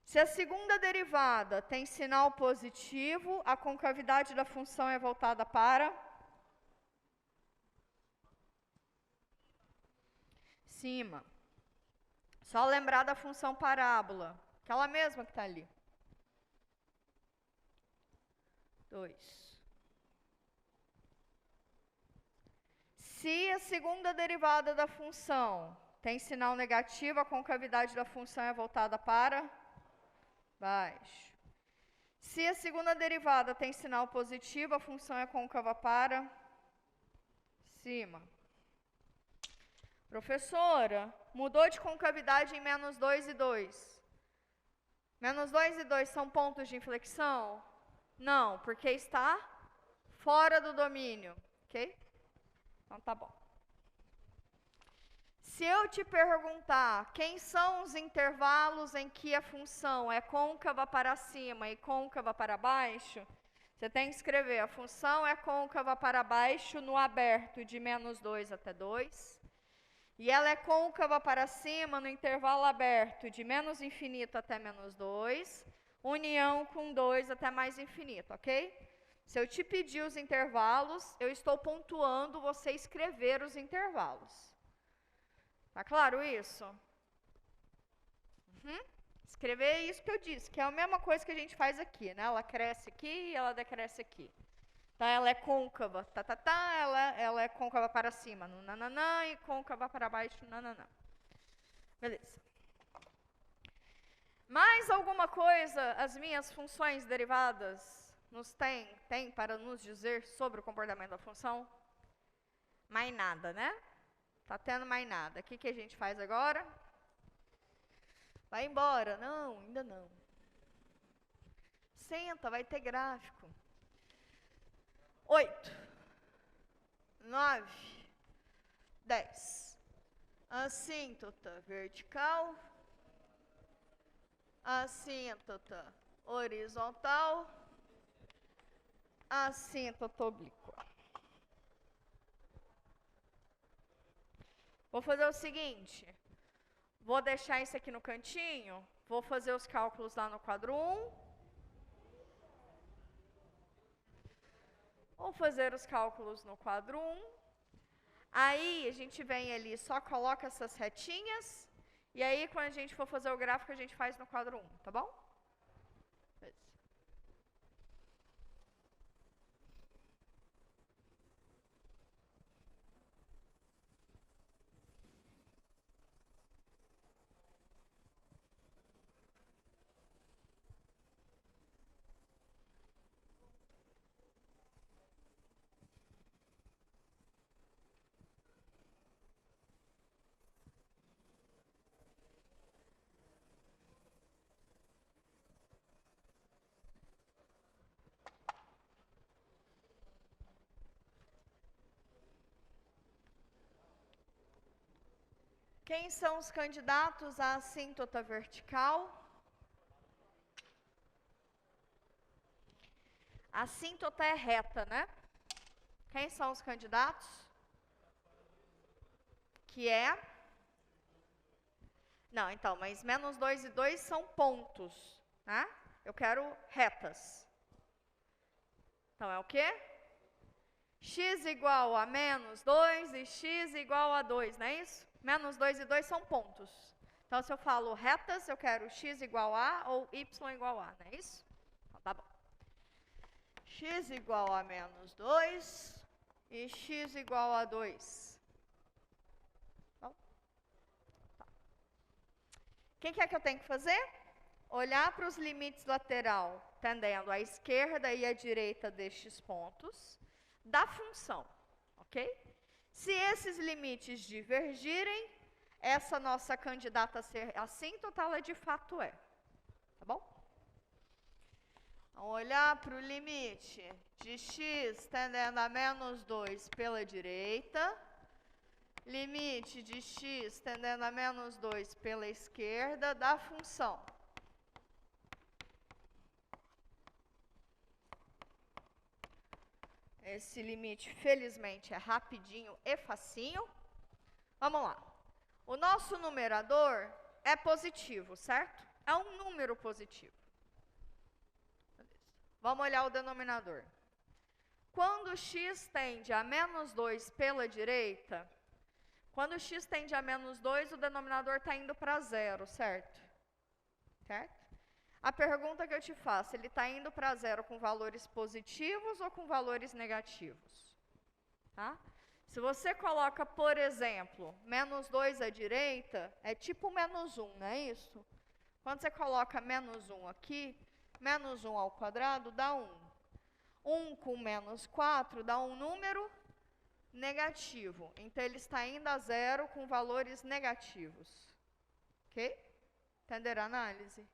Se a segunda derivada tem sinal positivo, a concavidade da função é voltada para cima. Só lembrar da função parábola, aquela mesma que está ali. 2. Se a segunda derivada da função tem sinal negativo, a concavidade da função é voltada para baixo. Se a segunda derivada tem sinal positivo, a função é côncava para cima. Professora, mudou de concavidade em menos 2 e 2. Menos 2 e 2 são pontos de inflexão? Não, porque está fora do domínio, ok? Então tá bom. Se eu te perguntar quem são os intervalos em que a função é côncava para cima e côncava para baixo, você tem que escrever, a função é côncava para baixo no aberto de menos 2 até 2, e ela é côncava para cima no intervalo aberto de menos infinito até menos 2, união com 2 até mais infinito, ok? Se eu te pedir os intervalos, eu estou pontuando você escrever os intervalos. Tá claro isso? Escrever isso que eu disse, que é a mesma coisa que a gente faz aqui, né? Ela cresce aqui e ela decresce aqui. Tá? Ela é côncava, ela é côncava para cima, no nananã, e côncava para baixo, no nananã. Beleza. Mais alguma coisa as minhas funções derivadas têm para nos dizer sobre o comportamento da função? Mais nada, né? Tá tendo mais nada. O que a gente faz agora? Vai embora. Não, ainda não. Senta, vai ter gráfico. 8, 9, 10. Assíntota vertical. Assíntota horizontal. Assíntota oblíqua. Vou fazer o seguinte. Vou deixar isso aqui no cantinho. Vou fazer os cálculos lá no quadro 1. Vou fazer os cálculos no quadro 1. Aí, a gente vem ali, só coloca essas retinhas. E aí, quando a gente for fazer o gráfico, a gente faz no quadro 1, tá bom? Quem são os candidatos à assíntota vertical? A assíntota é reta, né? Quem são os candidatos? Que é? Não, então, mas menos 2 e 2 são pontos, né? Eu quero retas. Então, é o quê? X igual a menos 2 e x igual a 2, não é isso? Menos 2 e 2 são pontos. Então, se eu falo retas, eu quero x igual a ou y igual a, não é isso? Então, tá bom. X igual a menos 2 e x igual a 2. Bom, tá. O que é que eu tenho que fazer? Olhar para os limites lateral tendendo à esquerda e à direita destes pontos da função, ok? Se esses limites divergirem, essa nossa candidata a ser assíntota, ela de fato é. Tá bom? Vamos olhar para o limite de x tendendo a menos 2 pela direita. Limite de x tendendo a menos 2 pela esquerda da função. Esse limite, felizmente, é rapidinho e facinho. Vamos lá. O nosso numerador é positivo, certo? É um número positivo. Vamos olhar o denominador. Quando x tende a menos 2 pela direita, quando x tende a menos 2, o denominador está indo para zero, certo? Certo? A pergunta que eu te faço, ele está indo para zero com valores positivos ou com valores negativos? Tá? Se você coloca, por exemplo, menos 2 à direita, é tipo menos 1, não é isso? Quando você coloca menos 1 aqui, menos 1 ao quadrado dá 1. 1 com menos 4 dá um número negativo. Então, ele está indo a zero com valores negativos. Ok? Entenderam a análise?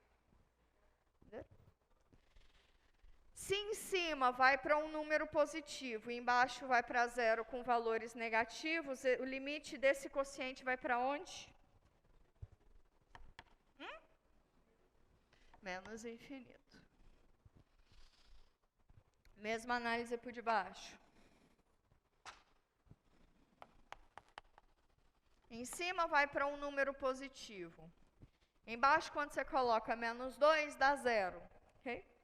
Se em cima vai para um número positivo e embaixo vai para zero com valores negativos, o limite desse quociente vai para onde? Menos infinito. Mesma análise por debaixo. Em cima vai para um número positivo. Embaixo, quando você coloca menos 2, dá zero. Ok?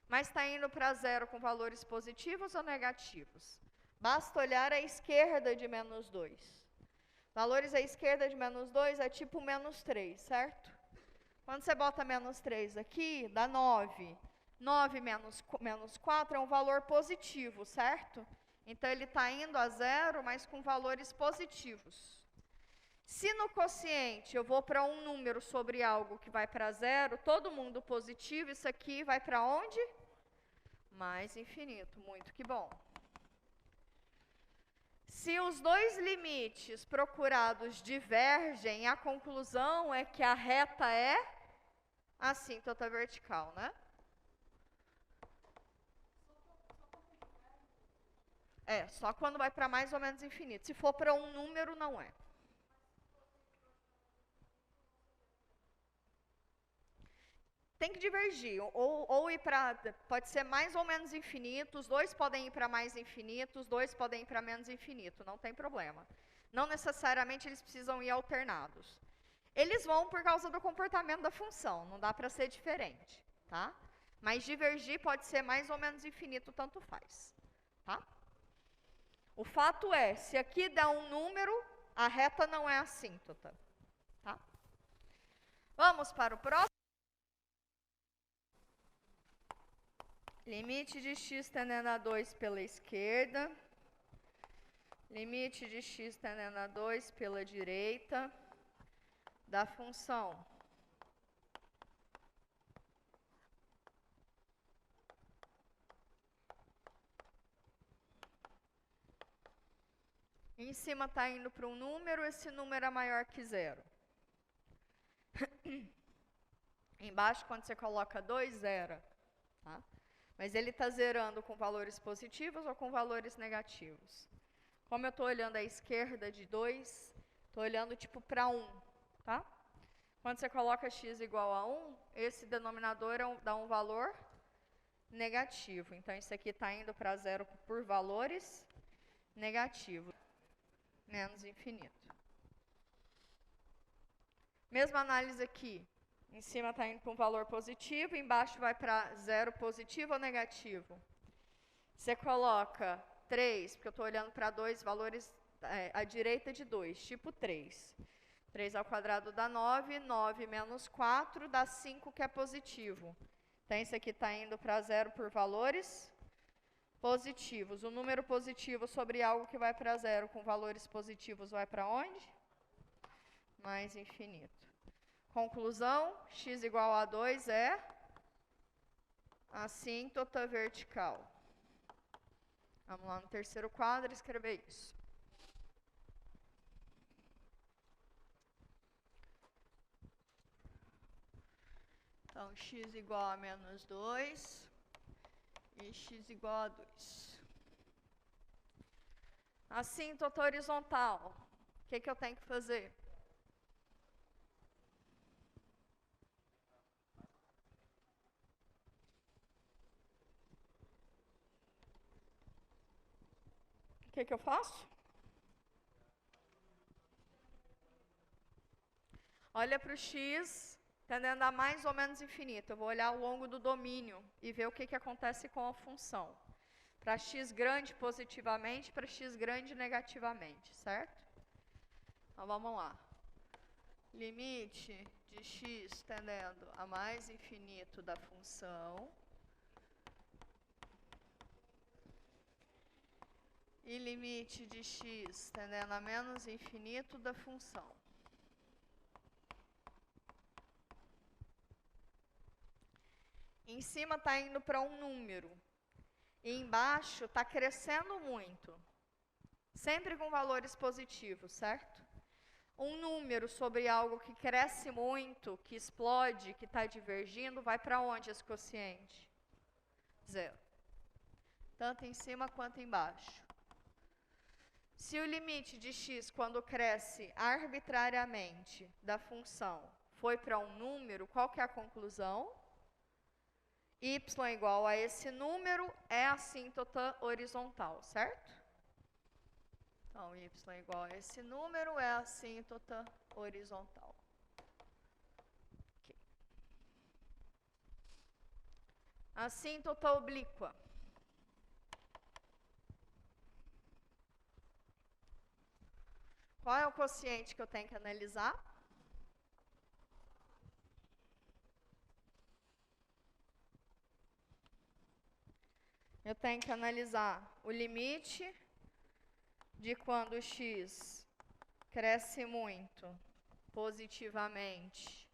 Mas está indo para zero com valores positivos ou negativos? Basta olhar à esquerda de menos 2. Valores à esquerda de menos 2 é tipo menos 3, certo? Quando você bota menos 3 aqui, dá 9. 9 menos 4 é um valor positivo, certo? Então, ele está indo a zero, mas com valores positivos. Se no quociente eu vou para um número sobre algo que vai para zero, todo mundo positivo, isso aqui vai para onde? Mais infinito. Muito que bom. Se os dois limites procurados divergem, a conclusão é que a reta é assíntota vertical, né? É, só quando vai para mais ou menos infinito. Se for para um número, não é. Tem que divergir, ou ir para, pode ser mais ou menos infinito, os dois podem ir para mais infinito, os dois podem ir para menos infinito, não tem problema. Não necessariamente eles precisam ir alternados. Eles vão por causa do comportamento da função, não dá para ser diferente, tá? Mas divergir pode ser mais ou menos infinito, tanto faz, tá? O fato é, se aqui dá um número, a reta não é assíntota, tá? Vamos para o próximo. Limite de x tendendo a 2 pela esquerda. Limite de x tendendo a 2 pela direita da função em cima está indo para um número, esse número é maior que zero. Embaixo, quando você coloca 2, zera. Tá? Mas ele está zerando com valores positivos ou com valores negativos? Como eu estou olhando à esquerda de 2, estou olhando tipo para 1. Tá? Quando você coloca x igual a 1, esse denominador dá um valor negativo. Então, isso aqui está indo para zero por valores negativos. Menos infinito. Mesma análise aqui. Em cima está indo para um valor positivo, embaixo vai para zero positivo ou negativo. Você coloca 3, porque eu estou olhando para dois valores à direita de 2, tipo 3. 3 ao quadrado dá 9, 9 menos 4 dá 5, que é positivo. Então, isso aqui está indo para zero por valores positivos. O número positivo sobre algo que vai para zero com valores positivos vai para onde? Mais infinito. Conclusão, x igual a 2 é assíntota vertical. Vamos lá no terceiro quadro escrever isso. Então, x igual a menos 2 e x igual a 2. Assíntota horizontal. O que eu tenho que fazer? O que eu faço? Olha para o x tendendo a mais ou menos infinito. Eu vou olhar ao longo do domínio e ver o que acontece com a função. Para x grande positivamente, para x grande negativamente, certo? Então, vamos lá. Limite de x tendendo a mais infinito da função e limite de x tendendo a menos infinito da função. Em cima está indo para um número. E embaixo está crescendo muito. Sempre com valores positivos, certo? Um número sobre algo que cresce muito, que explode, que está divergindo, vai para onde esse quociente? Zero. Tanto em cima quanto embaixo. Se o limite de x, quando cresce arbitrariamente da função, foi para um número, qual que é a conclusão? Y igual a esse número é assíntota horizontal, certo? Então, y igual a esse número é assíntota horizontal. Okay. Assíntota oblíqua. Qual é o quociente que eu tenho que analisar? Eu tenho que analisar o limite de quando x cresce muito positivamente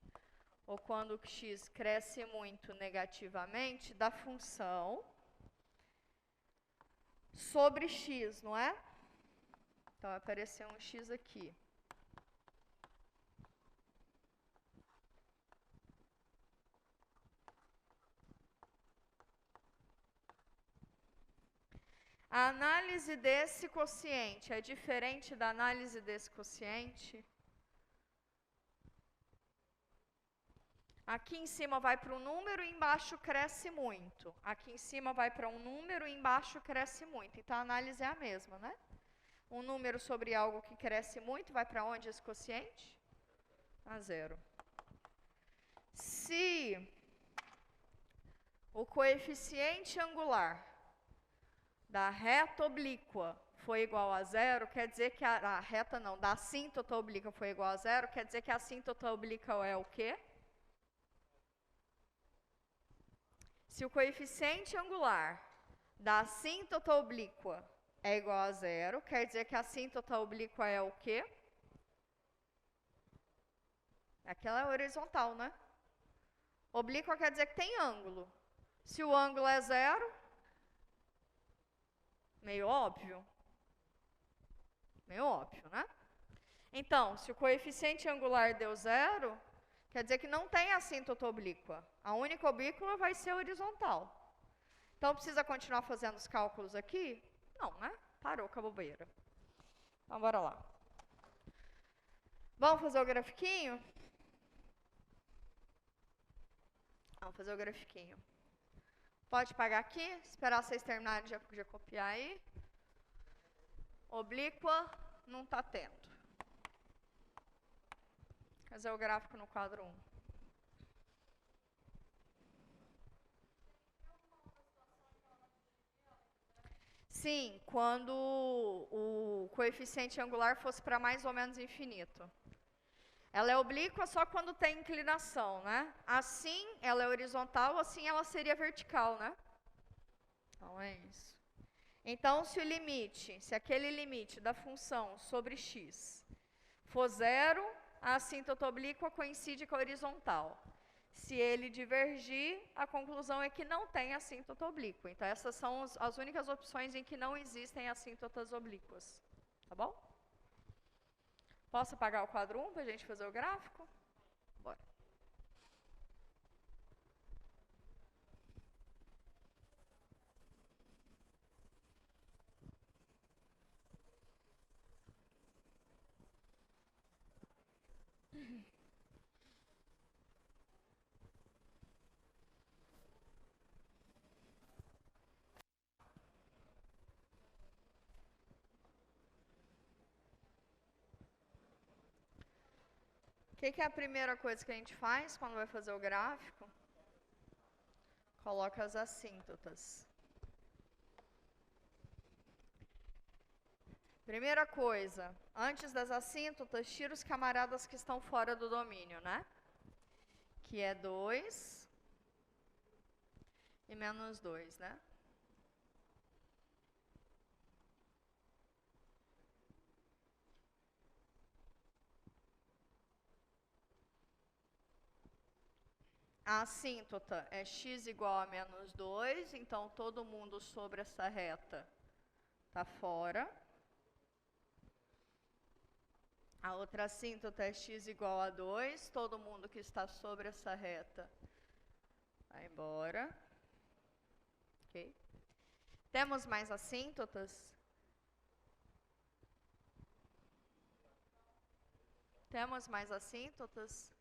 ou quando x cresce muito negativamente da função sobre x, não é? Então, vai aparecer um x aqui. A análise desse quociente é diferente da análise desse quociente? Aqui em cima vai para um número e embaixo cresce muito. Aqui em cima vai para um número e embaixo cresce muito. Então, a análise é a mesma, né? Um número sobre algo que cresce muito vai para onde esse quociente? A zero. Se o coeficiente angular da reta oblíqua foi igual a zero, quer dizer que a reta não, da assíntota oblíqua foi igual a zero, quer dizer que a assíntota oblíqua é o quê? Se o coeficiente angular da assíntota oblíqua é igual a zero, quer dizer que a assíntota oblíqua é o quê? Aquela é horizontal, né? Oblíqua quer dizer que tem ângulo. Se o ângulo é zero, meio óbvio. Meio óbvio, né? Então, se o coeficiente angular deu zero, quer dizer que não tem assíntota oblíqua. A única oblíqua vai ser horizontal. Então, precisa continuar fazendo os cálculos aqui? Não, né? Parou com a bobeira. Então, bora lá. Vamos fazer o grafiquinho? Vamos fazer o grafiquinho. Pode pagar aqui, esperar vocês terminarem de copiar aí. Oblíqua não está tendo. Fazer o gráfico no quadro 1. Sim, quando o coeficiente angular fosse para mais ou menos infinito. Ela é oblíqua só quando tem inclinação, né? Assim, ela é horizontal, assim ela seria vertical, né? Então, é isso. Então, se aquele limite da função sobre x for zero, a assíntota oblíqua coincide com a horizontal. Se ele divergir, a conclusão é que não tem assíntota oblíqua. Então, essas são as únicas opções em que não existem assíntotas oblíquas. Tá bom? Posso apagar o quadro 1 para a gente fazer o gráfico? Bora. O que é a primeira coisa que a gente faz quando vai fazer o gráfico? Coloca as assíntotas. Primeira coisa, antes das assíntotas, tira os camaradas que estão fora do domínio, né? Que é 2 e menos 2, né? A assíntota é x igual a menos 2, então todo mundo sobre essa reta está fora. A outra assíntota é x igual a 2, todo mundo que está sobre essa reta vai embora. Ok? Temos mais assíntotas? Temos mais assíntotas?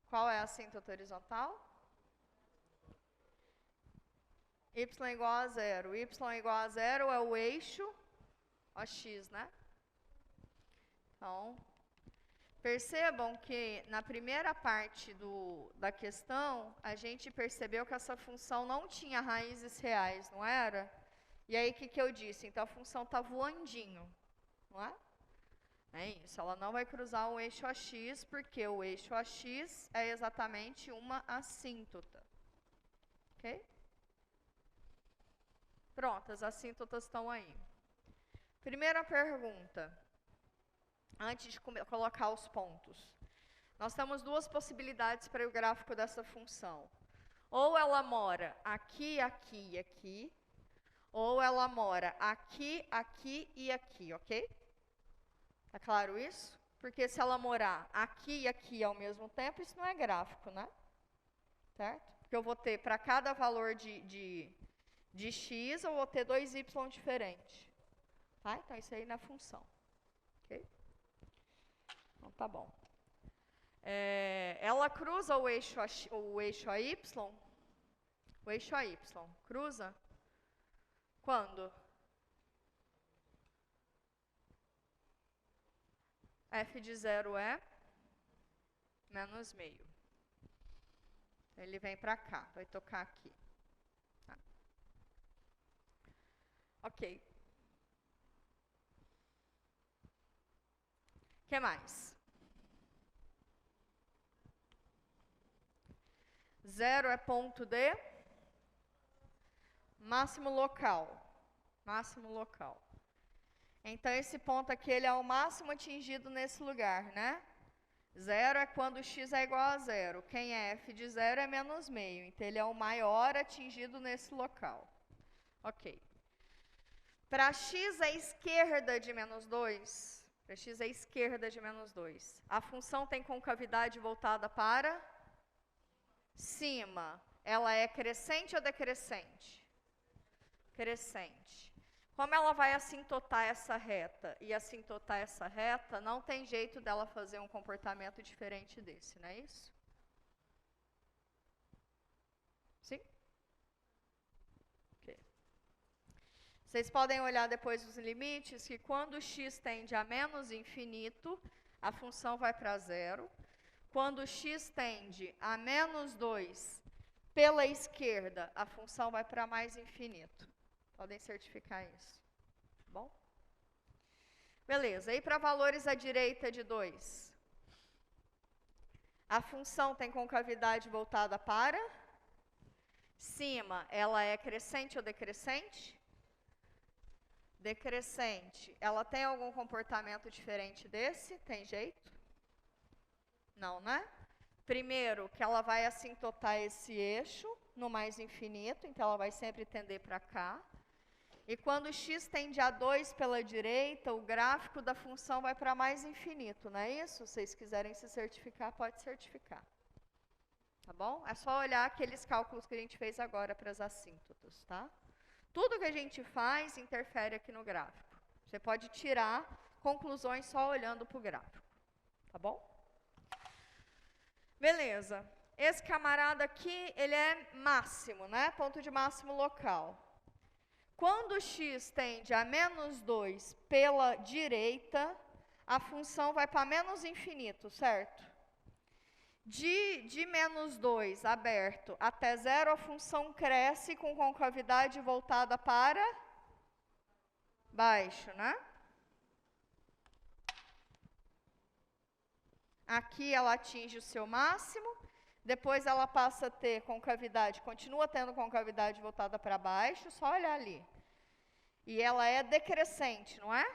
Qual é a assíntota horizontal? Y igual a zero. Y igual a zero é o eixo OX, né? Então, percebam que na primeira parte da questão, a gente percebeu que essa função não tinha raízes reais, não era? E aí, o que eu disse? Então, a função está voandinho, não é? É isso, ela não vai cruzar o eixo AX, porque o eixo AX é exatamente uma assíntota. Ok? Pronto, as assíntotas estão aí. Primeira pergunta, antes de colocar os pontos. Nós temos duas possibilidades para o gráfico dessa função. Ou ela mora aqui, aqui e aqui, ou ela mora aqui, aqui e aqui, ok? Tá claro isso? Porque se ela morar aqui e aqui ao mesmo tempo, isso não é gráfico, né? Certo? Porque eu vou ter, para cada valor de x, eu vou ter 2y diferentes. Tá? Então, isso aí na função. Ok? Então, tá bom. Ela cruza o eixo AY. O eixo AY cruza quando f de 0 é menos meio. Ele vem para cá, vai tocar aqui. Tá? Ok. O que mais? 0 é ponto de máximo local. Máximo local. Então, esse ponto aqui, ele é o máximo atingido nesse lugar, né? 0 é quando x é igual a 0. Quem é f de 0 é menos meio. Então, ele é o maior atingido nesse local. Ok. Para x à esquerda de menos 2, para x à esquerda de menos 2, a função tem concavidade voltada para cima. Ela é crescente ou decrescente? Crescente. Como ela vai assintotar essa reta e assintotar essa reta, não tem jeito dela fazer um comportamento diferente desse, não é isso? Sim? Ok. Vocês podem olhar depois os limites, que quando x tende a menos infinito, a função vai para 0. Quando x tende a menos 2 pela esquerda, a função vai para mais infinito. Podem certificar isso. Bom? Beleza. E para valores à direita de 2? A função tem concavidade voltada para cima. Ela é crescente ou decrescente? Decrescente. Ela tem algum comportamento diferente desse? Tem jeito? Não, né? Primeiro, que ela vai assintotar esse eixo no mais infinito, então ela vai sempre tender para cá. E quando x tende a 2 pela direita, o gráfico da função vai para mais infinito, não é isso? Se vocês quiserem se certificar, pode certificar. Tá bom? É só olhar aqueles cálculos que a gente fez agora para as assíntotas, tá? Tudo que a gente faz interfere aqui no gráfico. Você pode tirar conclusões só olhando para o gráfico. Tá bom? Beleza. Esse camarada aqui, ele é máximo, né? Ponto de máximo local. Quando x tende a menos 2 pela direita, a função vai para menos infinito, certo? De menos 2 aberto até 0, a função cresce com concavidade voltada para baixo, né? Aqui ela atinge o seu máximo, depois ela passa a ter concavidade, continua tendo concavidade voltada para baixo, só olhar ali. E ela é decrescente, não é?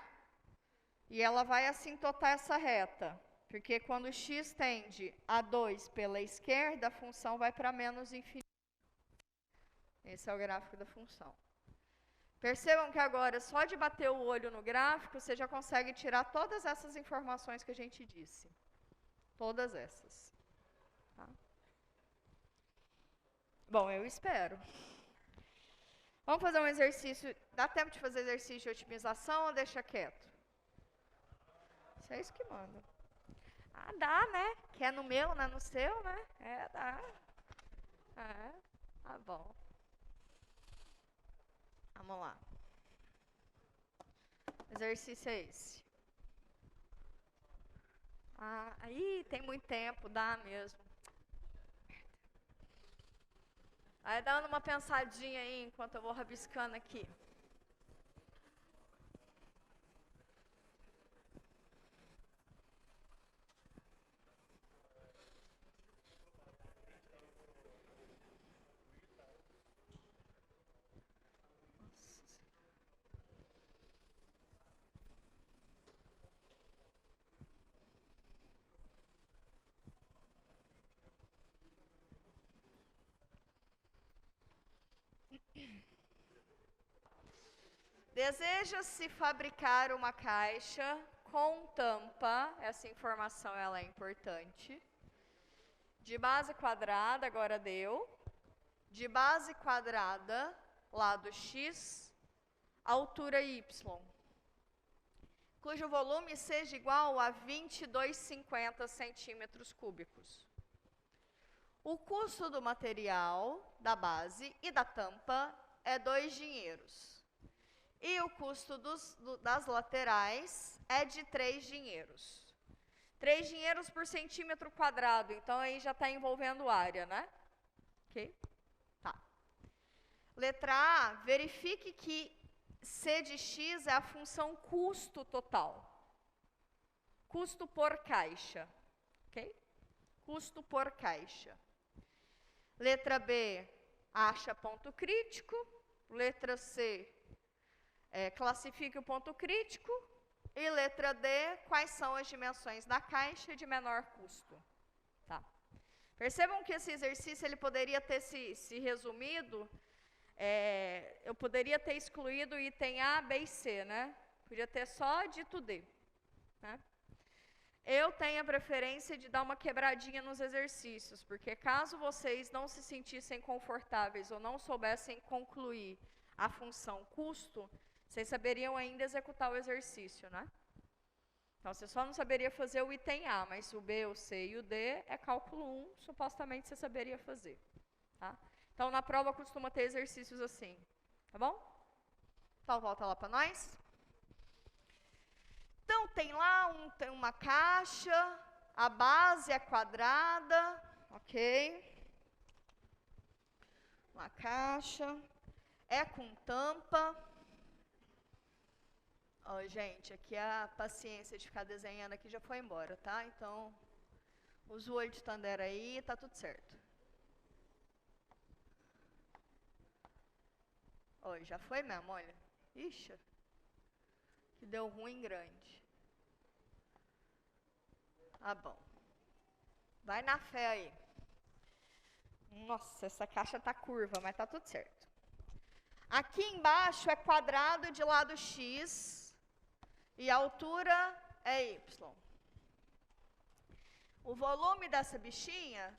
E ela vai assintotar essa reta, porque quando x tende a 2 pela esquerda, a função vai para menos infinito. Esse é o gráfico da função. Percebam que agora, só de bater o olho no gráfico, você já consegue tirar todas essas informações que a gente disse. Todas essas. Tá? Bom, eu espero. Vamos fazer um exercício. Dá tempo de fazer exercício de otimização ou deixa quieto? Isso é isso que manda. Ah, dá, né? Que é no meu, não é no seu, né? É, dá. É, tá bom. Vamos lá. Exercício é esse. Ah, aí tem muito tempo, dá mesmo. Aí dando uma pensadinha aí enquanto eu vou rabiscando aqui. Deseja-se fabricar uma caixa com tampa, essa informação ela é importante, de base quadrada, agora deu, de base quadrada, lado x, altura y, cujo volume seja igual a 22,50 centímetros cúbicos. O custo do material, da base e da tampa é 2 dinheiros. E o custo das laterais é de 3 dinheiros. 3 dinheiros por centímetro quadrado, então aí já está envolvendo área, né? Ok? Tá. Letra A, verifique que C de x é a função custo total. Custo por caixa. Ok? Custo por caixa. Letra B, acha ponto crítico. Letra C, classifique o ponto crítico. E letra D, quais são as dimensões da caixa de menor custo. Tá. Percebam que esse exercício ele poderia ter se resumido, eu poderia ter excluído o item A, B e C, né? Podia ter só dito D. Né? Eu tenho a preferência de dar uma quebradinha nos exercícios, porque caso vocês não se sentissem confortáveis ou não soubessem concluir a função custo, vocês saberiam ainda executar o exercício, né? Então, você só não saberia fazer o item A, mas o B, o C e o D é cálculo 1, supostamente você saberia fazer. Tá? Então, na prova costuma ter exercícios assim, tá bom? Então, volta lá para nós. Então, tem lá uma caixa, a base é quadrada, ok? Uma caixa, é com tampa. Oh, gente, aqui a paciência de ficar desenhando aqui já foi embora, tá? Então, usa o olho de Tandera aí, tá tudo certo. Oh, já foi mesmo, olha. Ixi, que deu ruim grande. Ah, bom. Vai na fé aí. Nossa, essa caixa tá curva, mas tá tudo certo. Aqui embaixo é quadrado de lado x. E a altura é y. O volume dessa bichinha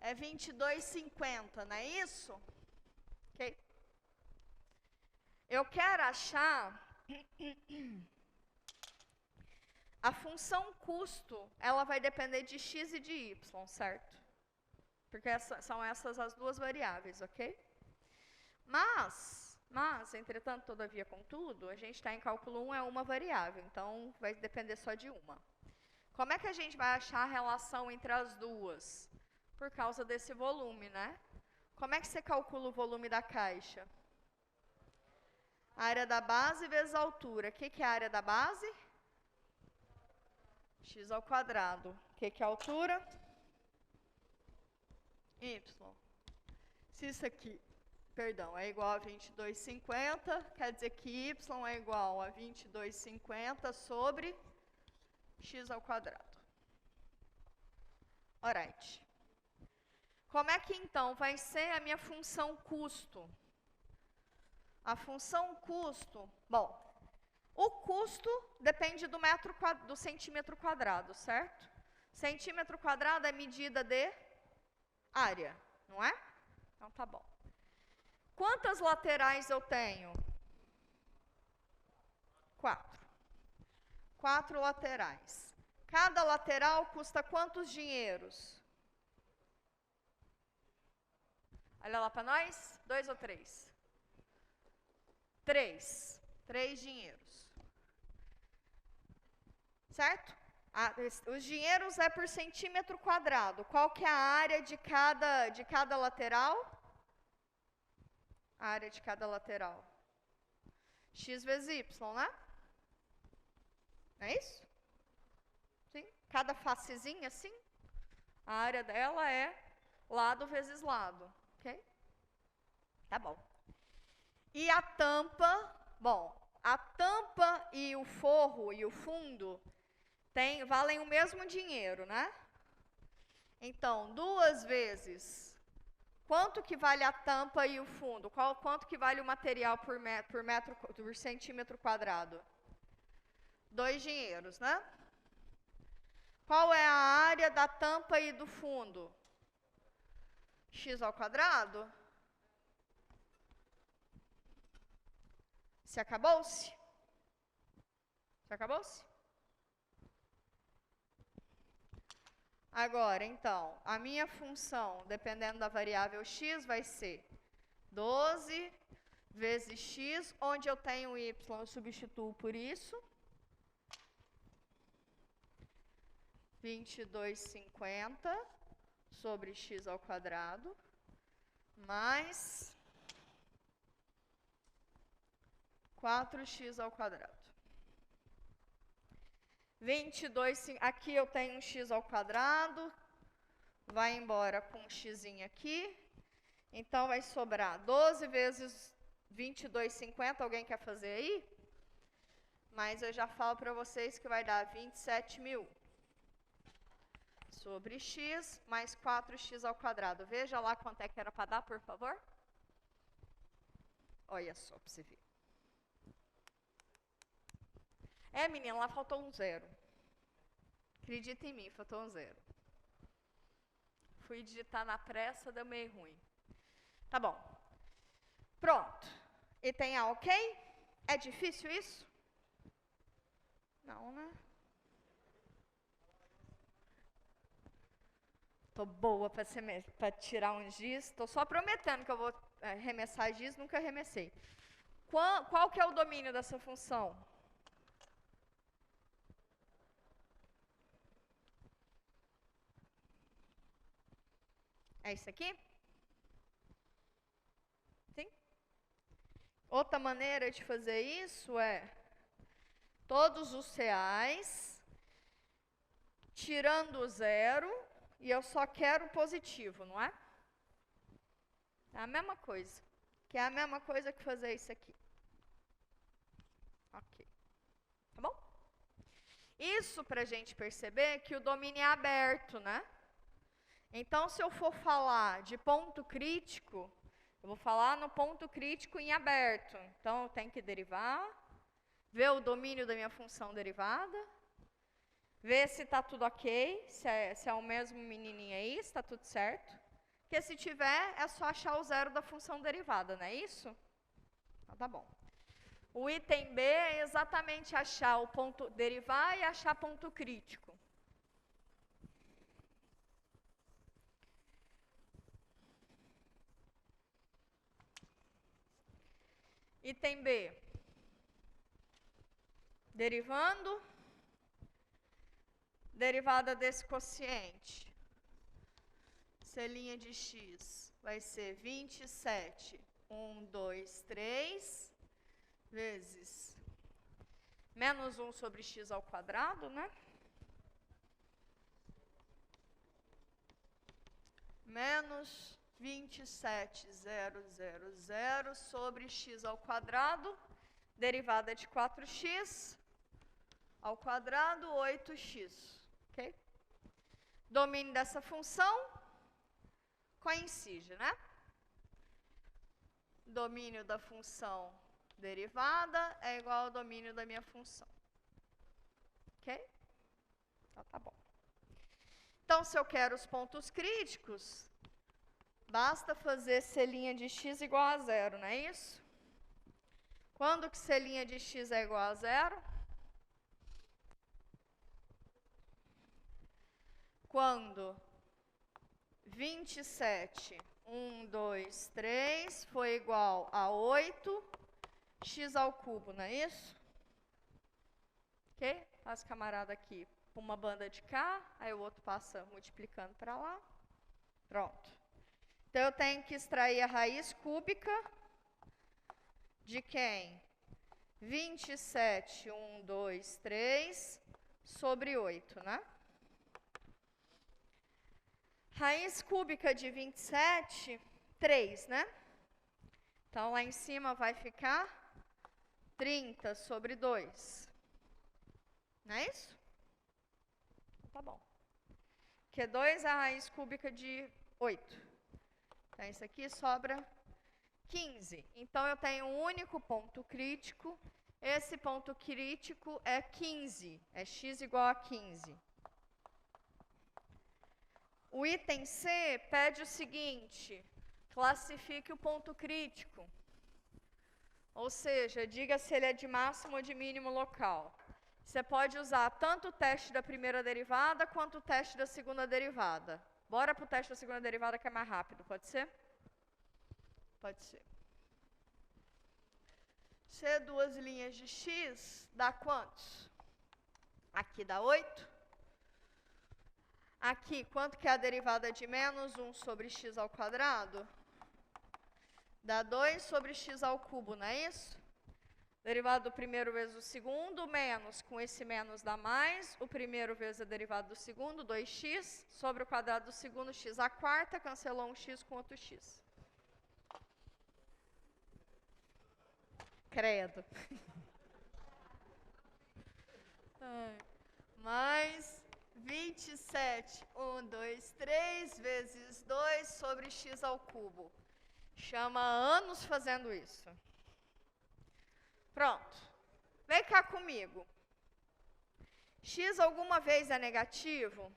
é 22,50, não é isso? Ok? Eu quero achar a função custo, ela vai depender de x e de y, certo? Porque são essas as duas variáveis, ok? Mas, entretanto, todavia, contudo, a gente está em cálculo 1, é uma variável, então vai depender só de uma. Como é que a gente vai achar a relação entre as duas? Por causa desse volume, né? Como é que você calcula o volume da caixa? A área da base vezes a altura. O que é a área da base? X ao quadrado. O que é a altura? Y. Se isso aqui, perdão, é igual a 22,50, quer dizer que y é igual a 22,50 sobre x ao quadrado. Alright. Como é que então vai ser a minha função custo? A função custo, bom, o custo depende do centímetro quadrado, certo? Centímetro quadrado é medida de área, não é? Então tá bom. Quantas laterais eu tenho? 4. 4 laterais. Cada lateral custa quantos dinheiros? Olha lá para nós. 2 ou 3? 3. 3 dinheiros. Certo? Os dinheiros é por centímetro quadrado. Qual que é a área de cada lateral? A área de cada lateral. X vezes Y, né? Não é isso? Sim? Cada facezinha assim, a área dela é lado vezes lado. Ok? Tá bom. E a tampa, bom, a tampa e o forro e o fundo valem o mesmo dinheiro, né? Então, 2 vezes Quanto que vale a tampa e o fundo? Quanto que vale o material por centímetro quadrado? 2 dinheiros, né? Qual é a área da tampa e do fundo? X ao quadrado? Se acabou-se? Se acabou-se? Agora, então, a minha função, dependendo da variável x, vai ser 12 vezes x, onde eu tenho y, eu substituo por isso. 22,50 sobre x ao quadrado, mais 4x ao quadrado. 22, aqui eu tenho um x ao quadrado, vai embora com um x aqui, então vai sobrar 12 vezes 22,50, alguém quer fazer aí? Mas eu já falo para vocês que vai dar 27.000 sobre x mais 4x ao quadrado. Veja lá quanto é que era para dar, por favor. Olha só para você ver. Menina, lá faltou um zero. Acredita em mim, faltou um zero. Fui digitar na pressa, deu meio ruim. Tá bom. Pronto. Item A, ok? É difícil isso? Não, né? Tô boa para tirar um giz. Tô só prometendo que eu vou arremessar giz, nunca arremessei. Qual que é o domínio dessa função? É isso aqui? Sim? Outra maneira de fazer isso é todos os reais, tirando o zero, e eu só quero positivo, não é? É a mesma coisa. Que é a mesma coisa que fazer isso aqui. Ok. Tá bom? Isso para a gente perceber que o domínio é aberto, né? Então, se eu for falar de ponto crítico, eu vou falar no ponto crítico em aberto. Então, eu tenho que derivar, ver o domínio da minha função derivada, ver se está tudo ok, se é o mesmo menininho aí, se está tudo certo. Porque se tiver, é só achar o zero da função derivada, não é isso? Então, tá bom. O item B é exatamente achar o ponto, derivar e achar ponto crítico. Item B. Derivando. Derivada desse quociente. Celinha de x vai ser 27, 1, 2, 3, vezes menos 1 sobre x ao quadrado, né? Menos 27,000 sobre x ao quadrado, derivada de 4x ao quadrado, 8x. Ok? Domínio dessa função coincide, né? Domínio da função derivada é igual ao domínio da minha função. Ok? Então, tá bom. Então, se eu quero os pontos críticos, basta fazer celinha de x igual a zero, não é isso? Quando que celinha de x é igual a zero? Quando 27, 1, 2, 3 foi igual a 8, x ao cubo, não é isso? Ok? Faz camarada aqui uma banda de cá, aí o outro passa multiplicando para lá. Pronto. Então, eu tenho que extrair a raiz cúbica de quem? 27, 1, 2, 3 sobre 8, né? Raiz cúbica de 27, 3, né? Então, lá em cima vai ficar 30 sobre 2. Não é isso? Tá bom. Que 2 é a raiz cúbica de 8. Então, isso aqui sobra 15. Então, eu tenho um único ponto crítico. Esse ponto crítico é 15. É x igual a 15. O item C pede o seguinte: classifique o ponto crítico. Ou seja, diga se ele é de máximo ou de mínimo local. Você pode usar tanto o teste da primeira derivada quanto o teste da segunda derivada. Bora para o teste da segunda derivada que é mais rápido, pode ser? Pode ser. Se duas linhas de x dá quantos? Aqui dá 8. Aqui, quanto que é a derivada de menos 1 sobre x ao quadrado? Dá 2 sobre x ao cubo, não é isso? Derivada do primeiro vezes o segundo, menos, com esse menos dá mais, o primeiro vezes a derivada do segundo, 2x, sobre o quadrado do segundo, x à quarta, cancelou um x com outro x. Credo. Mais 27, 1, 2, 3, vezes 2 sobre x ao cubo. Chama anos fazendo isso. Pronto. Vem cá comigo. X alguma vez é negativo?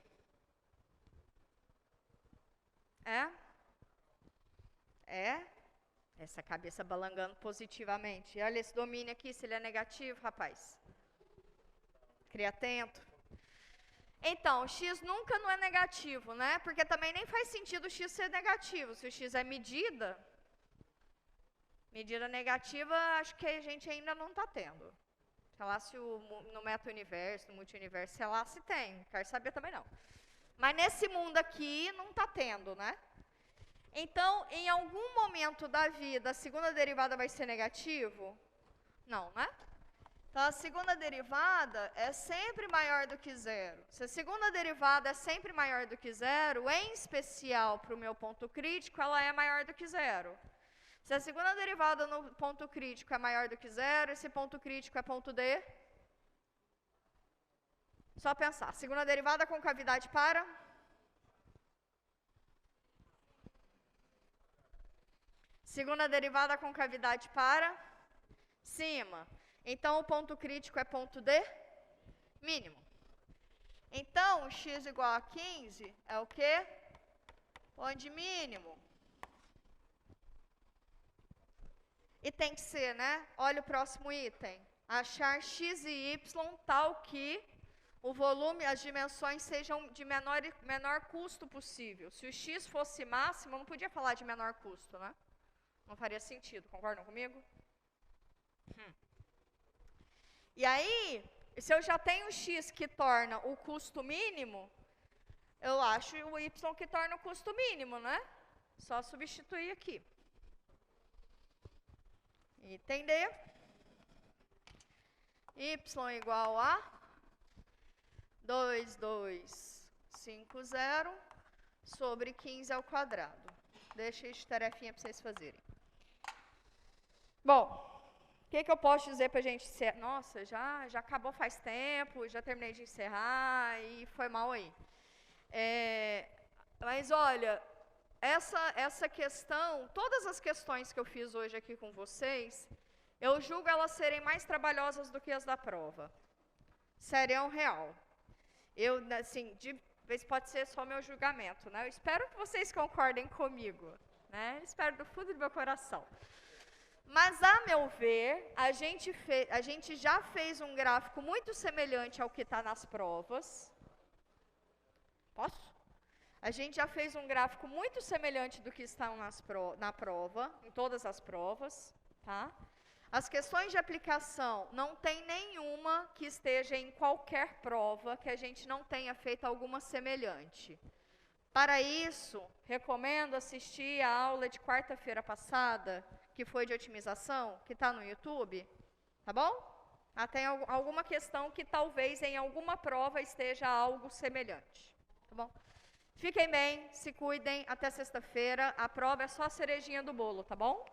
É? É? Essa cabeça balangando positivamente. E olha esse domínio aqui, se ele é negativo, rapaz. Cria atento. Então, x nunca não é negativo, né? Porque também nem faz sentido o x ser negativo. Se o x é medida negativa, acho que a gente ainda não está tendo. Sei lá se no meta-universo, no multi-universo, sei lá se tem. Quero saber também não. Mas nesse mundo aqui, não está tendo, né? Então, em algum momento da vida, a segunda derivada vai ser negativo? Não, né? Então, a segunda derivada é sempre maior do que zero. Se a segunda derivada é sempre maior do que zero, em especial para o meu ponto crítico, ela é maior do que zero. Se a segunda derivada no ponto crítico é maior do que zero, esse ponto crítico é ponto D? Só pensar. Segunda derivada com cavidade para? Segunda derivada com cavidade para? Cima. Então, o ponto crítico é ponto D? Mínimo. Então, x igual a 15 é o quê? Onde mínimo. E tem que ser, né? Olha o próximo item. Achar x e y tal que o volume, as dimensões sejam de menor custo possível. Se o x fosse máximo, eu não podia falar de menor custo, né? Não faria sentido, concordam comigo? E aí, se eu já tenho o x que torna o custo mínimo, eu acho o y que torna o custo mínimo, né? Só substituir aqui. Entender? Y igual a 2250 sobre 15 ao quadrado. Deixa isso de tarefinha para vocês fazerem. Bom, o que eu posso dizer para a gente encerrar? Nossa, já acabou faz tempo, já terminei de encerrar e foi mal aí. Mas olha, essa questão, todas as questões que eu fiz hoje aqui com vocês, eu julgo elas serem mais trabalhosas do que as da prova. Sério, real. Eu, assim, pode ser só meu julgamento, né? Eu espero que vocês concordem comigo, né? Eu espero do fundo do meu coração. Mas, a meu ver, a gente já fez um gráfico muito semelhante ao que está nas provas. Posso? A gente já fez um gráfico muito semelhante do que está na prova, em todas as provas, tá? As questões de aplicação, não tem nenhuma que esteja em qualquer prova que a gente não tenha feito alguma semelhante. Para isso, recomendo assistir a aula de quarta-feira passada, que foi de otimização, que está no YouTube, tá bom? Tem alguma questão que talvez em alguma prova esteja algo semelhante, tá bom? Fiquem bem, se cuidem, até sexta-feira, a prova é só a cerejinha do bolo, tá bom?